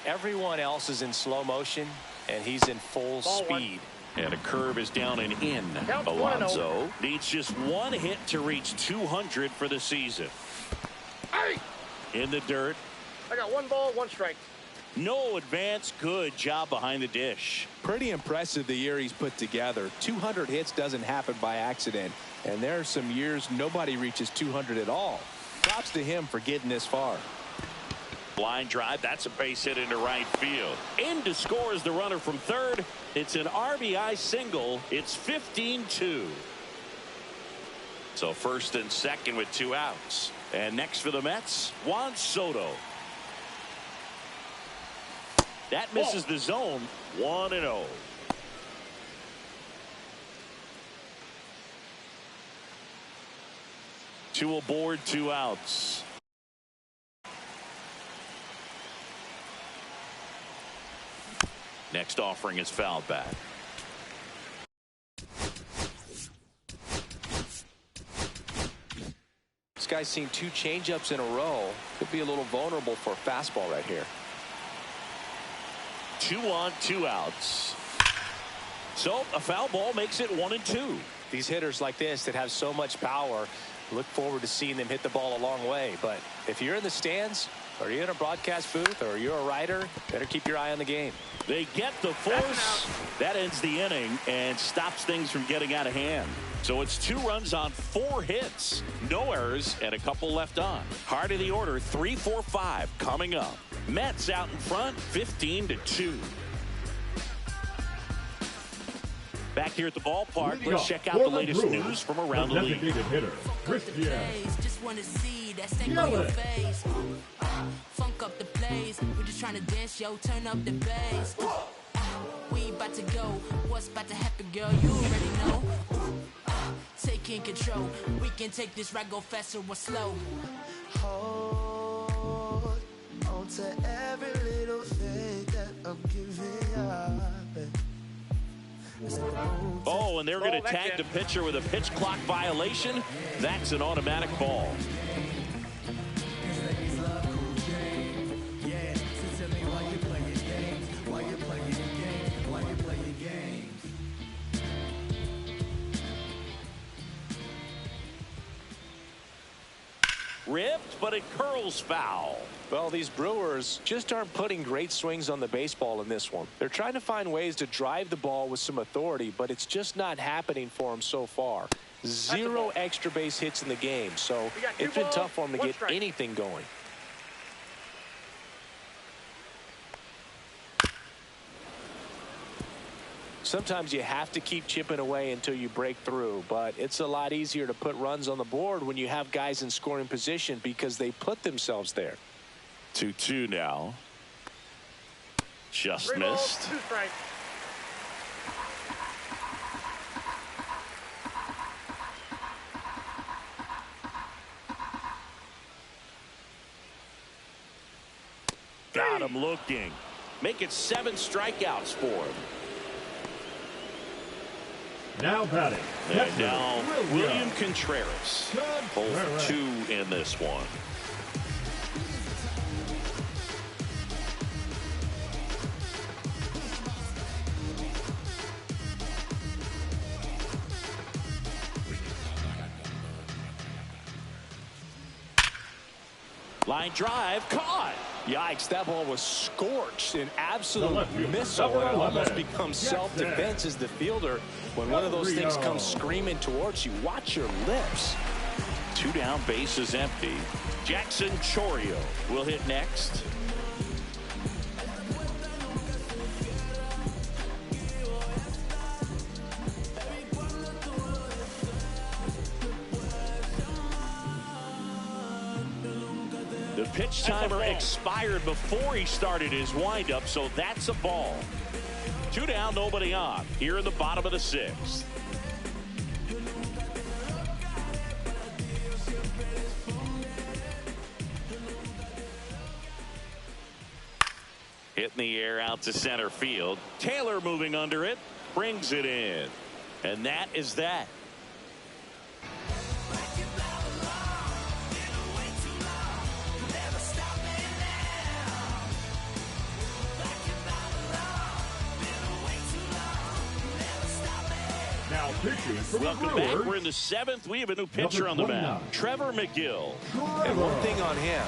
everyone else is in slow motion and he's in full speed. And a curve is down and in. Alonso needs just one hit to reach 200 for the season. Hey! In the dirt. I got 1 ball, 1 strike. No advance. Good job behind the dish. Pretty impressive the year he's put together. 200 hits doesn't happen by accident. And there are some years nobody reaches 200 at all. Props to him for getting this far. Line drive. That's a base hit into right field. In to score is the runner from third. It's an RBI single. It's 15-2. So first and second with 2 outs. And next for the Mets, Juan Soto. That misses the zone. 1-0. Two aboard, 2 outs. Next offering is fouled back. This guy's seen 2 changeups in a row. Could be a little vulnerable for a fastball right here. 2 on, 2 outs. So a foul ball makes it 1-2. These hitters like this that have so much power, look forward to seeing them hit the ball a long way. But if you're in the stands, or you're in a broadcast booth, or you're a writer, better keep your eye on the game. They get the force. That ends the inning and stops things from getting out of hand. So it's 2 runs on 4 hits. No errors and a couple left on. Heart of the order, 3, 4, 5 coming up. Mets out in front, 15-2. Back here at the ballpark, let's check out the latest Brewers, news from around the league. Hitter, just want to see that stank on your face. Funk up the place. We're just trying to dance, yo. Turn up the bass. We about to go. What's about to happen, girl? You already know. Taking control. We can take this ride, go faster or slow. Hold on to every little thing that I'm giving up. Oh, and they're going to tag the pitcher with a pitch clock violation. That's an automatic ball. Ripped, but it curls foul. Well, these Brewers just aren't putting great swings on the baseball in this one. They're trying to find ways to drive the ball with some authority, but it's just not happening for them so far. 0 extra base hits in the game, so it's been tough for them to get anything going. Sometimes you have to keep chipping away until you break through, but it's a lot easier to put runs on the board when you have guys in scoring position because they put themselves there. 2-2 now. Just 3 missed. balls, 2 strikes. Got him looking. Make it 7 strikeouts for him. Now batting. And now William Contreras. Both 2 in this one. Line drive caught. Yikes, that ball was scorched. An absolute missile. It almost becomes self-defense as the fielder. When one of those things comes screaming towards you, watch your lips. 2 down, base is empty. Jackson Chourio will hit next. The pitch timer expired before he started his windup, so that's a ball. 2 down, nobody on. Here in the bottom of the 6th. Hitting the air out to center field. Taylor moving under it, brings it in. And that is that. Pitching for the Welcome Brewers, back. We're in the 7th. We have a new pitcher on the mound, Trevor McGill. And one thing on him,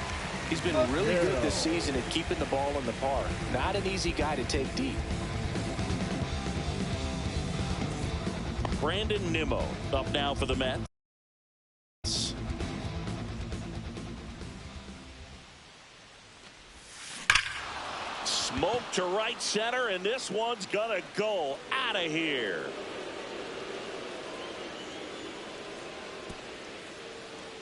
he's been really good this season at keeping the ball in the park. Not an easy guy to take deep. Brandon Nimmo up now for the Mets. Smoke to right center, and this one's gonna go out of here.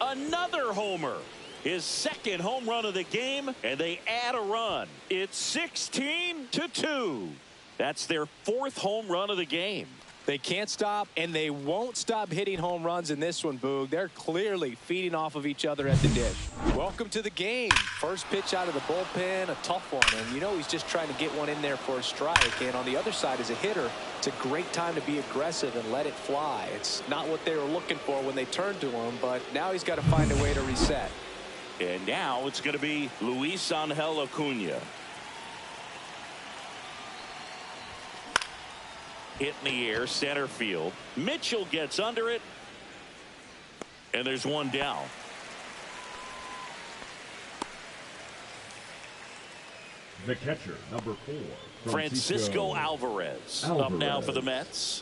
Another homer. His second home run of the game, and they add a run. It's 16-2. That's their 4th home run of the game. They can't stop, and they won't stop hitting home runs in this one, Boog. They're clearly feeding off of each other at the dish. Welcome to the game. First pitch out of the bullpen, a tough one. And you know he's just trying to get one in there for a strike. And on the other side, as a hitter, it's a great time to be aggressive and let it fly. It's not what they were looking for when they turned to him, but now he's got to find a way to reset. And now it's going to be Luis Angel Acuna. Hit in the air, center field. Mitchell gets under it, and there's one down. The catcher, number 4, Francisco Alvarez up now for the Mets.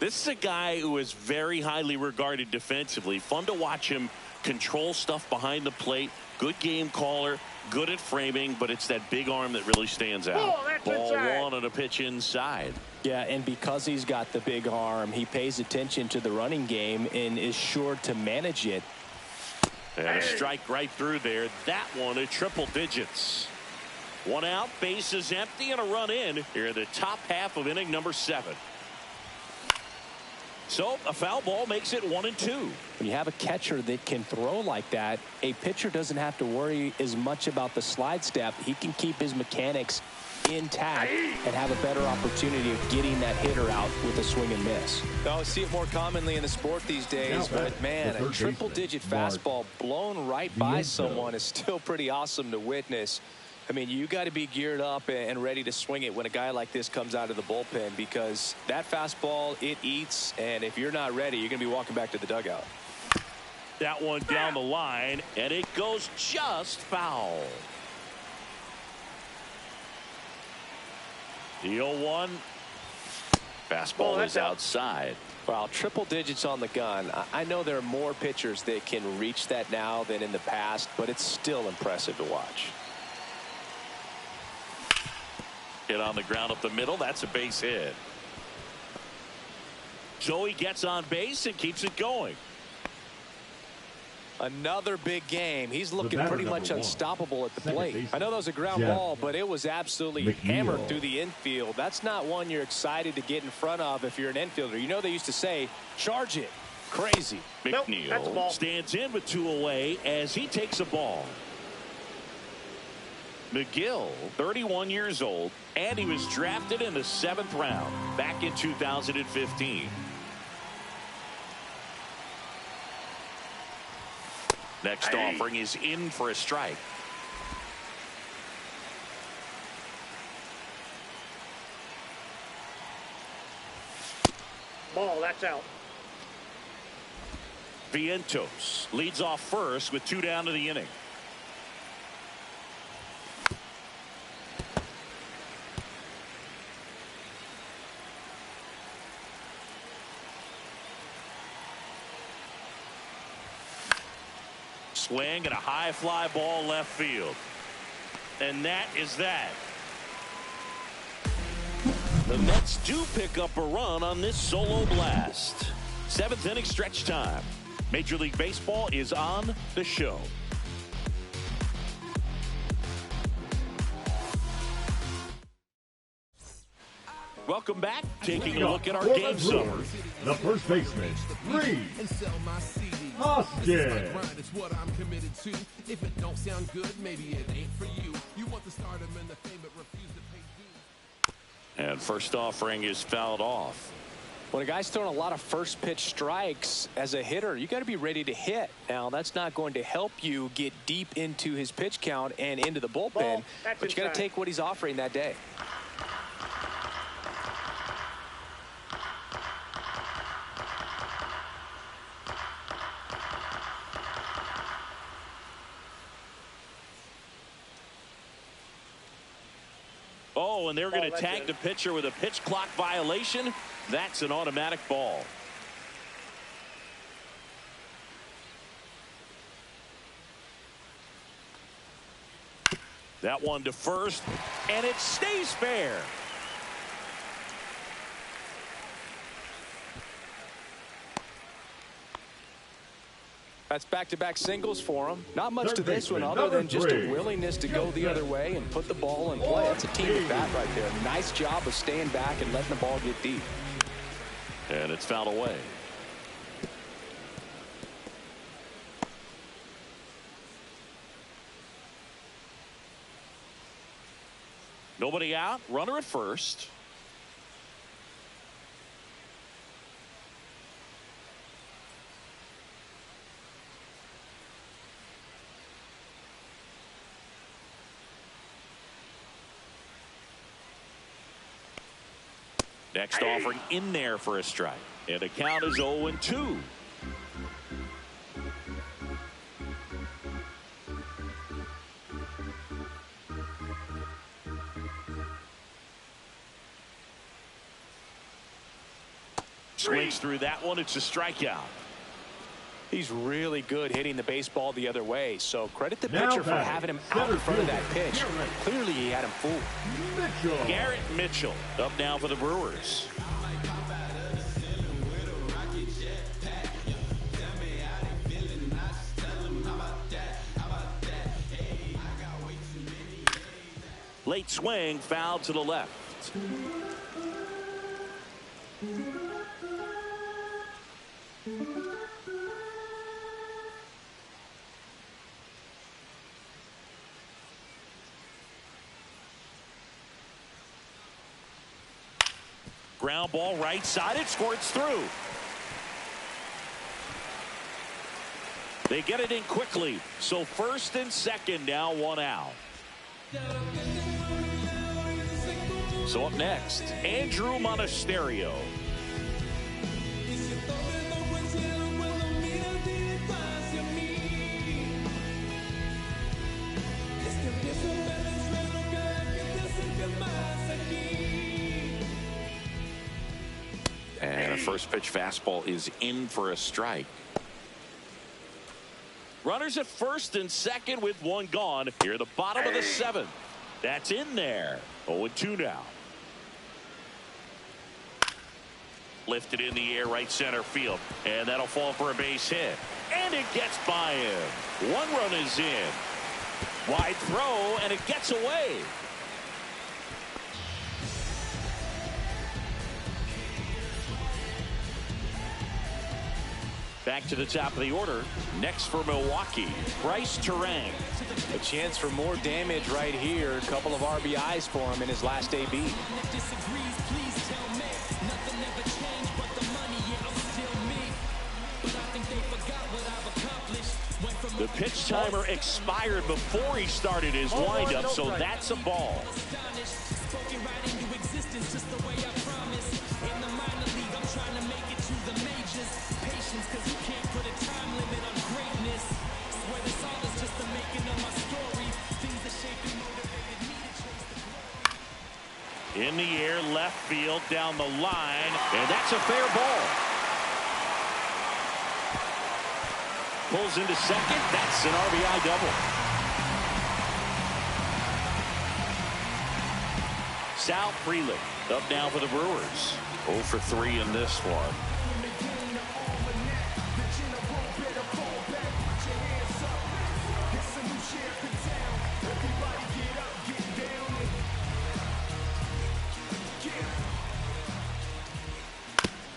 This is a guy who is very highly regarded defensively. Fun to watch him control stuff behind the plate. Good game caller, good at framing, but it's that big arm that really stands out. Ball one on a pitch inside. Yeah, and because he's got the big arm, he pays attention to the running game and is sure to manage it. And a strike right through there. That one at triple digits. One out, base is empty, and a run in here in the top half of inning number 7. So a foul ball makes it 1-2. When you have a catcher that can throw like that, a pitcher doesn't have to worry as much about the slide step. He can keep his mechanics intact and have a better opportunity of getting that hitter out with a swing and miss. I see it more commonly in the sport these days, but man, a triple-digit fastball blown right by someone is still pretty awesome to witness. I mean, you got to be geared up and ready to swing it when a guy like this comes out of the bullpen, because that fastball, it eats, and if you're not ready, you're going to be walking back to the dugout. That one down the line, and it goes just foul. The 0-1. Fastball is outside. Wow, triple digits on the gun. I know there are more pitchers that can reach that now than in the past, but it's still impressive to watch. Hit on the ground up the middle. That's a base hit. Joey gets on base and keeps it going. Another big game. He's looking pretty much unstoppable at the plate. I know that was a ground ball, but it was absolutely hammered through the infield. That's not one you're excited to get in front of if you're an infielder. You know they used to say, charge it. Crazy. McNeil stands in with 2 away as he takes a ball. McGill, 31 years old, and he was drafted in the 7th round back in 2015. Next offering is in for a strike. Ball, that's out. Vientos leads off first with 2 down to the inning. Swing and a high fly ball left field. And that is that. The Mets do pick up a run on this solo blast. 7th inning stretch time. Major League Baseball is on the show. Welcome back. Taking a look at our game summary. The first baseman, Reed Hoskins. And first offering is fouled off. When a guy's throwing a lot of first pitch strikes as a hitter, you got to be ready to hit. Now, that's not going to help you get deep into his pitch count and into the bullpen, but you got to take what he's offering that day. Oh, and they're going to tag the pitcher with a pitch clock violation. That's an automatic ball. That one to first, and it stays fair. That's back-to-back singles for him. Not much to this one other than just a willingness to go the other way and put the ball in play. That's a team at bat right there. Nice job of staying back and letting the ball get deep. And it's fouled away. Nobody out. Runner at first. Next offering in there for a strike. And the count is 0-2. Swings through that one. It's a strikeout. He's really good hitting the baseball the other way, so credit the pitcher for having him out in front of that pitch. Clearly he had him fooled. Garrett Mitchell up now for the Brewers. Late swing, foul to the left. Ground ball right side. It squirts through. They get it in quickly. So first and second, now one out. So up next, Andrew Monasterio. And a first pitch fastball is in for a strike. Runners at first and second with one gone. Here at the bottom of the seventh. That's in there. 0-2 now. Lifted in the air, right center field. And that'll fall for a base hit. And it gets by him. One run is in. Wide throw, and it gets away. Back to the top of the order. Next for Milwaukee, Bryce Turang. A chance for more damage right here. A couple of RBIs for him in his last AB. The pitch timer expired before he started his windup, so that's a ball. In the air, left field, down the line, and that's a fair ball. Pulls into second. That's an RBI double. Sal Frelick up now for the Brewers. 0 for 3 in this one.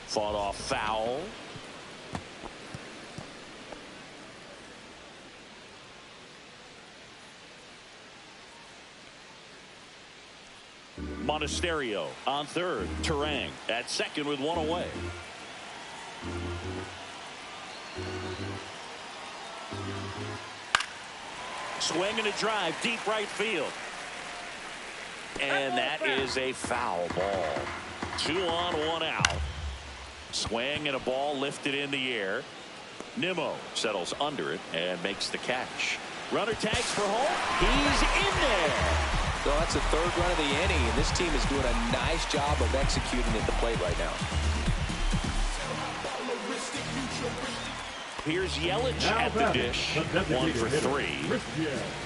Fought off foul. Monasterio on third. Turang at second with one away. Swing and a drive deep right field. And that is a foul ball. 2 on, 1 out. Swing and a ball lifted in the air. Nimmo settles under it and makes the catch. Runner tags for home. He's in there. Well, that's the third run of the inning, and this team is doing a nice job of executing at the plate right now. Here's Yelich at the dish. 1 for 3.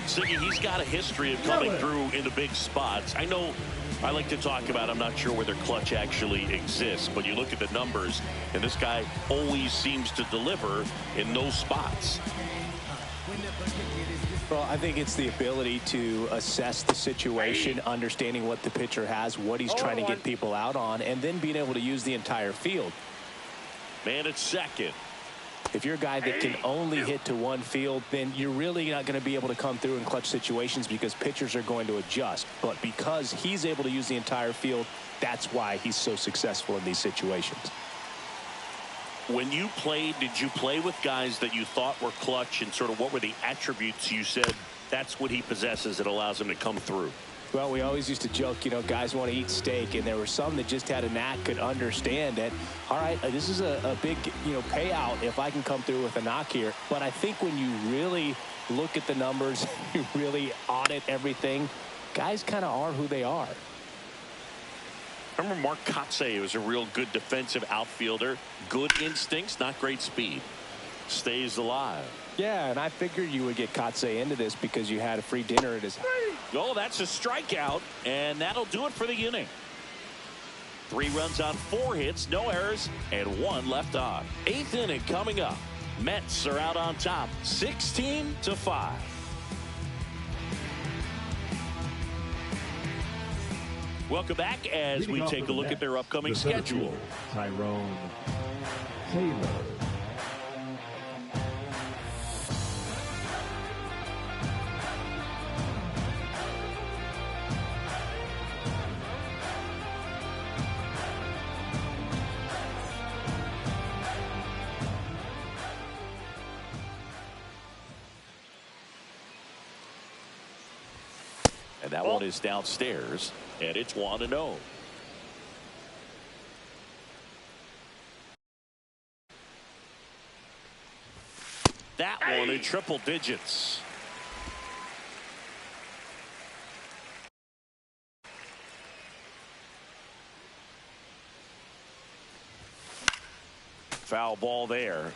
Siggy, he's got a history of coming through in the big spots. I know I like to talk about, I'm not sure whether clutch actually exists, but you look at the numbers, and this guy always seems to deliver in those spots. Well, I think it's the ability to assess the situation, understanding what the pitcher has, what he's trying to get people out on, and then being able to use the entire field. Man at second. If you're a guy that can only hit to one field, then you're really not going to be able to come through in clutch situations because pitchers are going to adjust. But because he's able to use the entire field, that's why he's so successful in these situations. When you played, did you play with guys that you thought were clutch, and sort of what were the attributes you said that's what he possesses that allows him to come through? Well, we always used to joke, you know, guys want to eat steak, and there were some that just had a knack, could understand that, all right, this is a big, you know, payout if I can come through with a knock here. But I think when you really look at the numbers, you really audit everything, guys kind of are who they are. Remember Mark Kotsay was a real good defensive outfielder. Good instincts, not great speed. Stays alive. Yeah, and I figured you would get Kotsay into this because you had a free dinner at his house. Oh, that's a strikeout, and that'll do it for the inning. 3 runs on 4 hits, no errors, and 1 left on. 8th inning coming up. Mets are out on top, 16-5. Welcome back as we take a look at their upcoming schedule. Tyrone Taylor. And that one is downstairs, and it's 1-0. That one in triple digits. Foul ball there.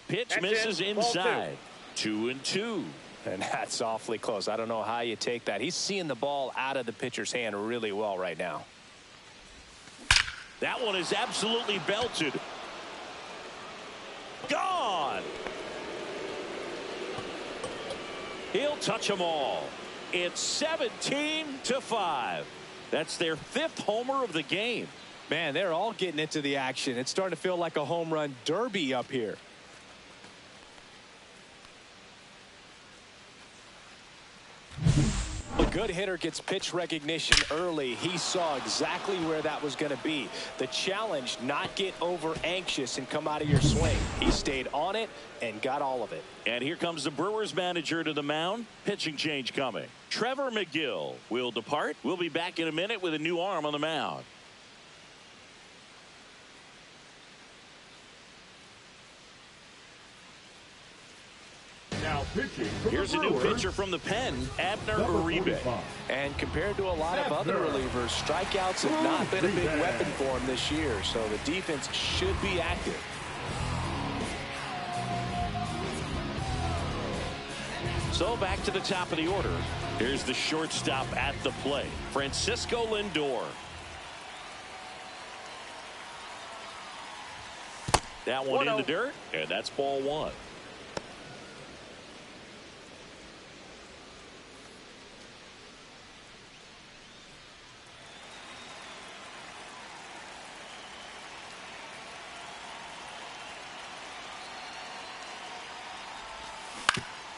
Pitch misses inside. 2-2. And that's awfully close. I don't know how you take that. He's seeing the ball out of the pitcher's hand really well right now. That one is absolutely belted. Gone. He'll touch them all. It's 17-5. That's their 5th homer of the game. Man, they're all getting into the action. It's starting to feel like a home run derby up here. A good hitter gets pitch recognition early. He saw exactly where that was going to be. The challenge, not get over anxious and come out of your swing. He stayed on it and got all of it. And here comes the Brewers manager to the mound. Pitching change coming. Trevor McGill will depart. We'll be back in a minute with a new arm on the mound. Now pitching from Here's the a new Brewers, pitcher from the pen, Abner number Uribe. 45. And compared to a lot of other relievers, strikeouts have not been a big weapon for him this year. So the defense should be active. So back to the top of the order. Here's the shortstop at the plate, Francisco Lindor. That one in the dirt, and that's ball 1.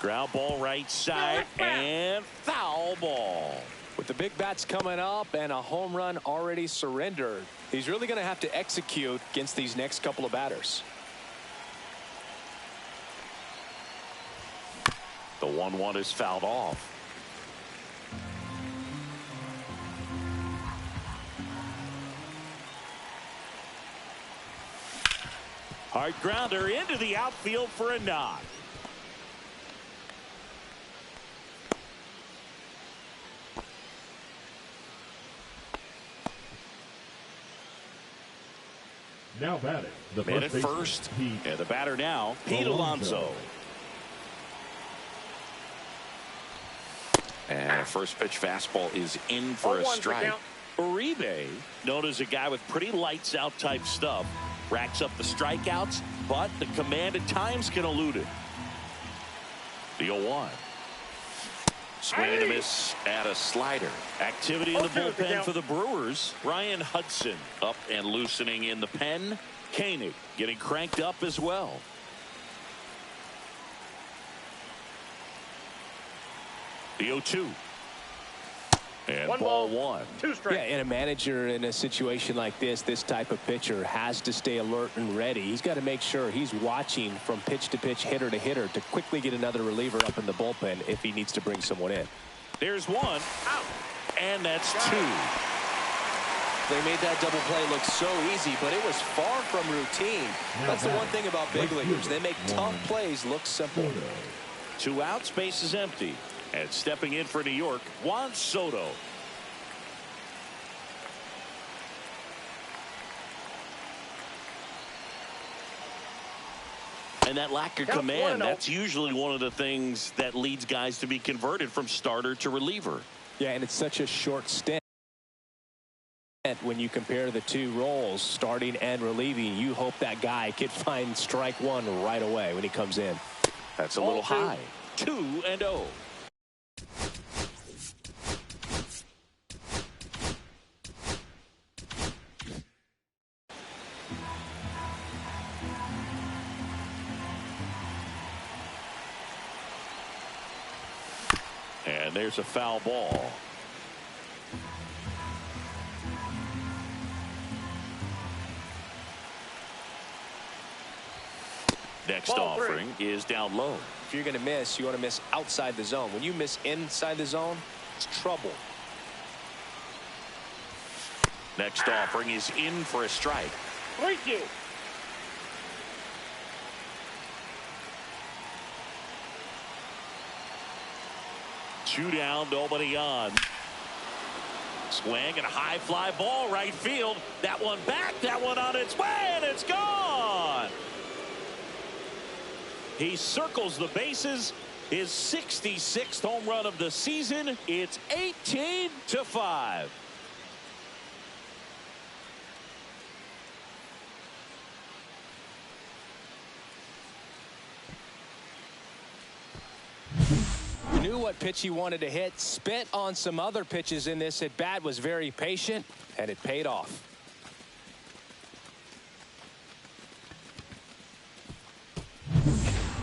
Ground ball right side and foul ball. With the big bats coming up and a home run already surrendered, he's really going to have to execute against these next couple of batters. The 1-1 is fouled off. Hard grounder into the outfield for a knock. Now batting, the Man at first first, baseman, and the batter now, Pete Alonso. And first pitch fastball is in for a strike. Uribe, known as a guy with pretty lights out type stuff, racks up the strikeouts, but the command at times can elude it. The 0-1. Swing and a miss at a slider. Activity in the bullpen for the Brewers. Ryan Hudson up and loosening in the pen. Koenig getting cranked up as well. The 0-2. And ball one. 2 strikes. Yeah, and a manager in a situation like this type of pitcher has to stay alert and ready. He's got to make sure he's watching from pitch to pitch, hitter to hitter, to quickly get another reliever up in the bullpen if he needs to bring someone in. There's one. Out. And that's 2. They made that double play look so easy, but it was far from routine. That's the one thing about big leaguers. They make tough plays look simple. 2 outs, base is empty. And stepping in for New York, Juan Soto. And that lack of command, that's usually one of the things that leads guys to be converted from starter to reliever. Yeah, and it's such a short stint. When you compare the 2 roles, starting and relieving, you hope that guy can find strike 1 right away when he comes in. That's a little high. 2-0. And there's a foul ball. Next offering is down low. If you're going to miss, you want to miss outside the zone. When you miss inside the zone, it's trouble. Next offering is in for a strike. Thank you. Two down, nobody on. Swing and a high fly ball right field. That one back, that one on its way, and it's gone. He circles the bases. His 66th home run of the season. It's 18-5. Knew what pitch he wanted to hit, spit on some other pitches in this at bat, was very patient, and it paid off.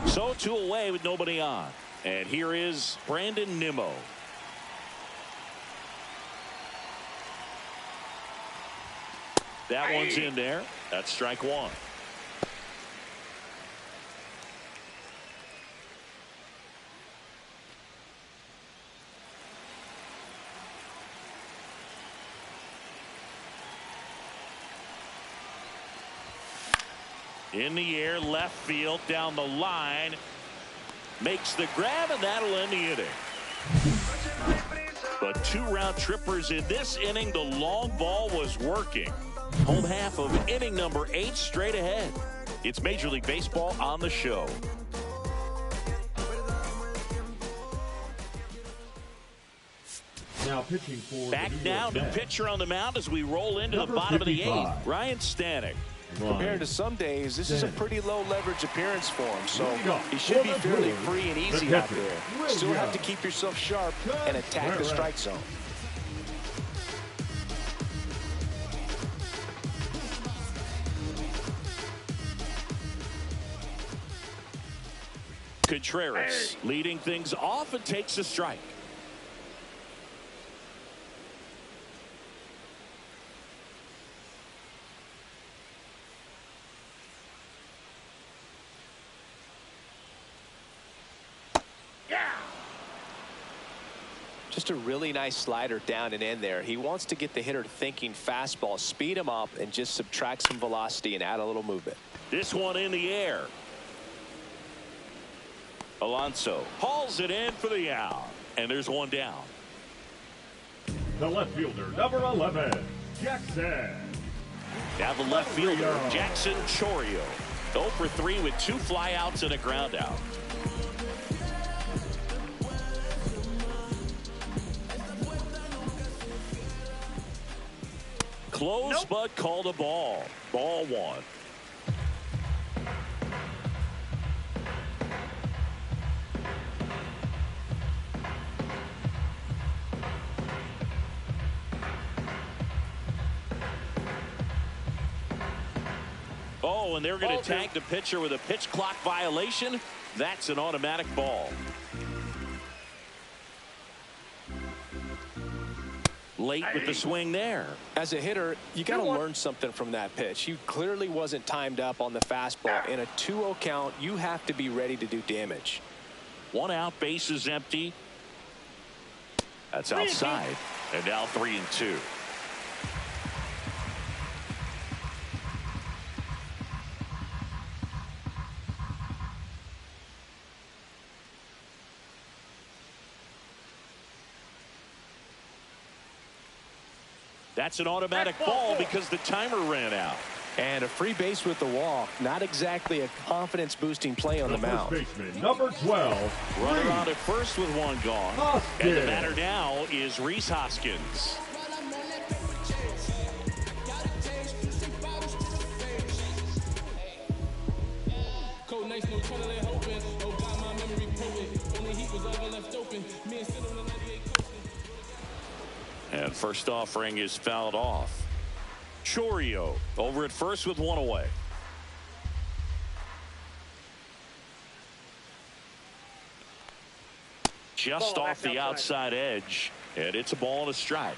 So 2 away with nobody on. And here is Brandon Nimmo. That one's in there. That's strike 1. In the air, left field, down the line. Makes the grab, and that'll end the inning. But 2 round trippers in this inning. The long ball was working. Home half of inning number 8 straight ahead. It's Major League Baseball on the show. Now pitching for back now to pitcher on the mound as we roll into the bottom 55. Of the 8th. Ryan Stanek. Compared to some days, this is a pretty low leverage appearance for him, so he should be fairly free and easy out there. Still have to keep yourself sharp and attack the strike zone. Contreras leading things off and takes a strike. Just a really nice slider down and in there. He wants to get the hitter thinking fastball, speed him up, and just subtract some velocity and add a little movement. This one in the air. Alonso hauls it in for the out. And there's one down. The left fielder, number 11, Jackson. Now the left fielder, Jackson Chourio. 0 for 3 with 2 flyouts and a ground out. Close, but called a ball. Ball 1. Oh, and they're going to tag the pitcher with a pitch clock violation. That's an automatic ball. Late with the swing there. As a hitter, you got to learn something from that pitch. He clearly wasn't timed up on the fastball. In a 2-0 count, you have to be ready to do damage. 1 out, base is empty. That's outside. And now 3-2. That's an automatic ball because the timer ran out. And a free base with the walk. Not exactly a confidence-boosting play on the mound. Baseman, number 12. Runner on at first with 1 gone. Hoskins. And the batter now is Rhys Hoskins. And first offering is fouled off. Chourio over at first with 1 away. Just off the outside edge, and it's a ball and a strike.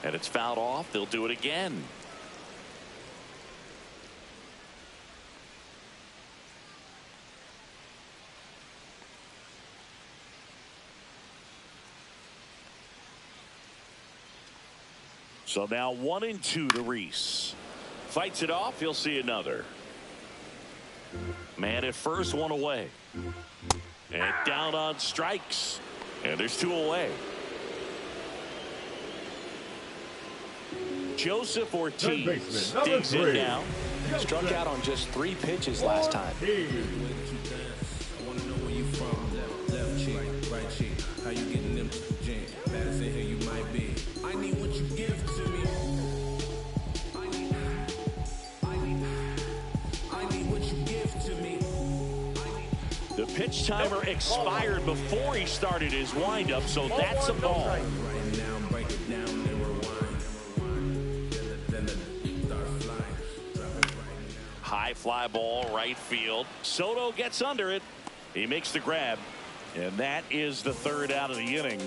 And it's fouled off. They'll do it again. So now 1-2 to Rhys. Fights it off. He'll see another. Man at first, 1 away. And down on strikes. And there's 2 away. Joseph Ortiz digs in now. Struck out on just 3 pitches last time. The pitch timer expired before he started his windup, so that's a ball. High fly ball, right field. Soto gets under it. He makes the grab. And that is the 3rd out of the inning.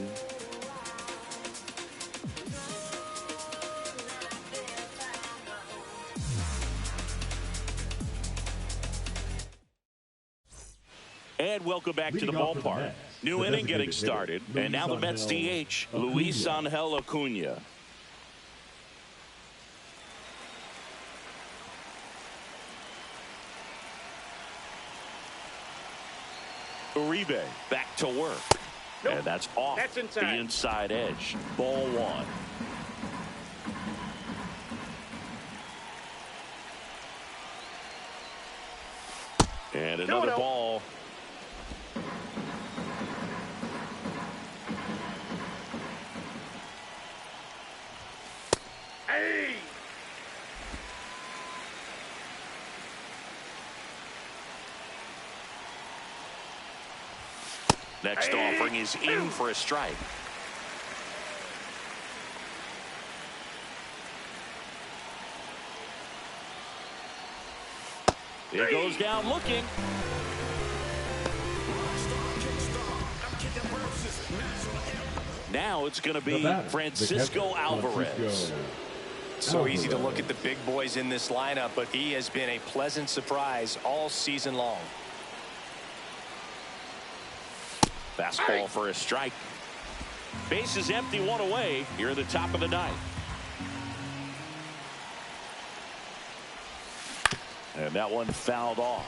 And welcome back to the ballpark. New inning getting started. And now the Mets DH, Luis Angel Acuna. Uribe back to work. And that's off the inside edge. Ball 1. And another ball. Hey! Next offering is in for a strike. It goes down looking. Now it's going to be Francisco Alvarez. So easy to look at the big boys in this lineup, but he has been a pleasant surprise all season long. Fastball for a strike. Base is empty, one away here at the top of the ninth. And that one fouled off.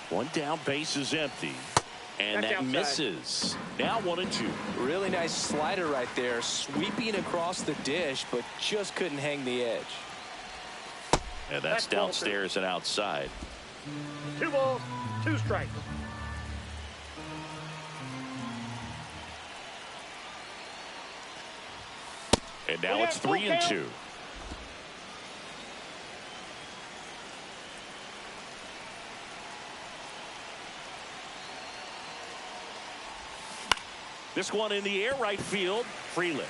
One down, base is empty. And that misses. Now 1-2. Really nice slider right there, sweeping across the dish, but just couldn't hang the edge. And that's downstairs and outside. 2 balls, 2 strikes. And now it's 3-2. This one in the air, right field. Freeland.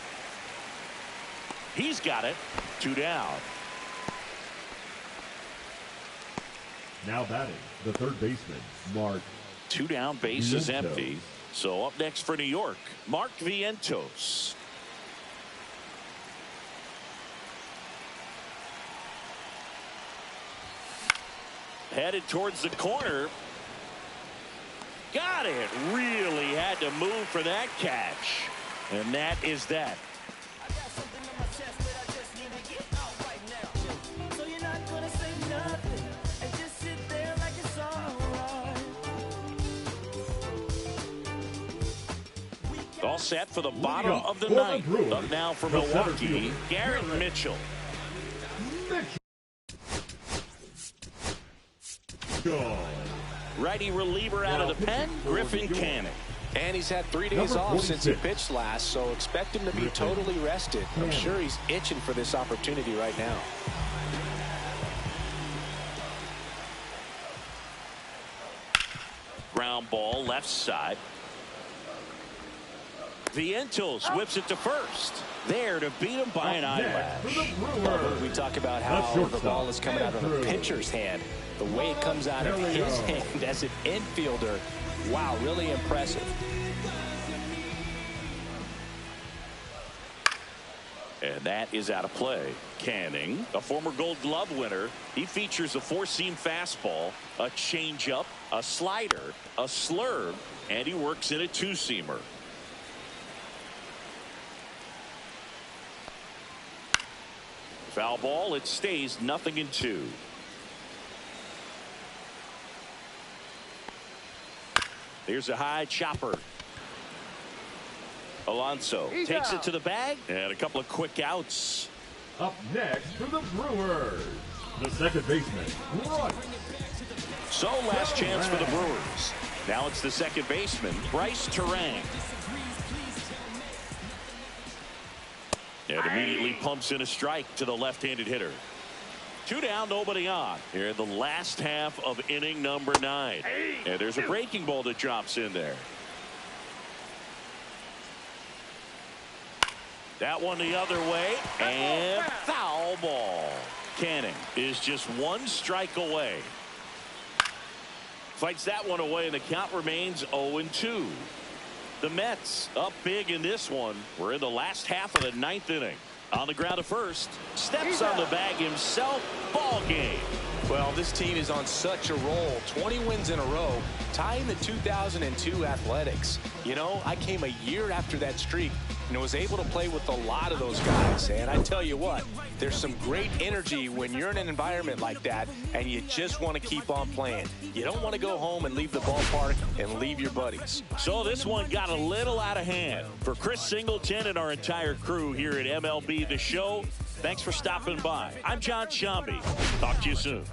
He's got it. 2 down. Now batting, the third baseman, Mark. 2 down, base is empty. So up next for New York, Mark Vientos. Headed towards the corner. Got it. Really had to move for that catch. And that is that. All set for the bottom of the ninth. Up now for Milwaukee, Garrett Mitchell. Righty reliever out of the pen, Griffin Canning. And he's had 3 days off since he pitched last, so expect him to be totally rested. I'm sure he's itching for this opportunity right now. Ground ball left side. Vientos whips it to first. There to beat him by an eyelash. We talk about how the ball is coming out of the pitcher's hand. The way it comes out of his hand as an infielder. Wow, really impressive. And that is out of play. Canning, a former Gold Glove winner. He features a 4-seam fastball, a changeup, a slider, a slurve, and he works in a 2-seamer. Foul ball. It stays 0-2. Here's a high chopper. Alonso takes it to the bag, and a couple of quick outs. Up next for the Brewers, the second baseman, Bryce. So last chance for the Brewers. Now it's the second baseman, Bryce Terang. And immediately pumps in a strike to the left-handed hitter. 2 down, nobody on. Here in the last half of inning number 9. And there's a breaking ball that drops in there. That one the other way. And foul ball. Canning is just 1 strike away. Fights that one away, and the count remains 0-2. The Mets up big in this one. We're in the last half of the 9th inning. On the ground at first. Steps on the bag himself. Ball game. Well, this team is on such a roll. 20 wins in a row, tying the 2002 Athletics. You know, I came a year after that streak and was able to play with a lot of those guys. And I tell you what, there's some great energy when you're in an environment like that and you just want to keep on playing. You don't want to go home and leave the ballpark and leave your buddies. So this one got a little out of hand. For Chris Singleton and our entire crew here at MLB The Show, thanks for stopping by. I'm John Shambi. Talk to you soon.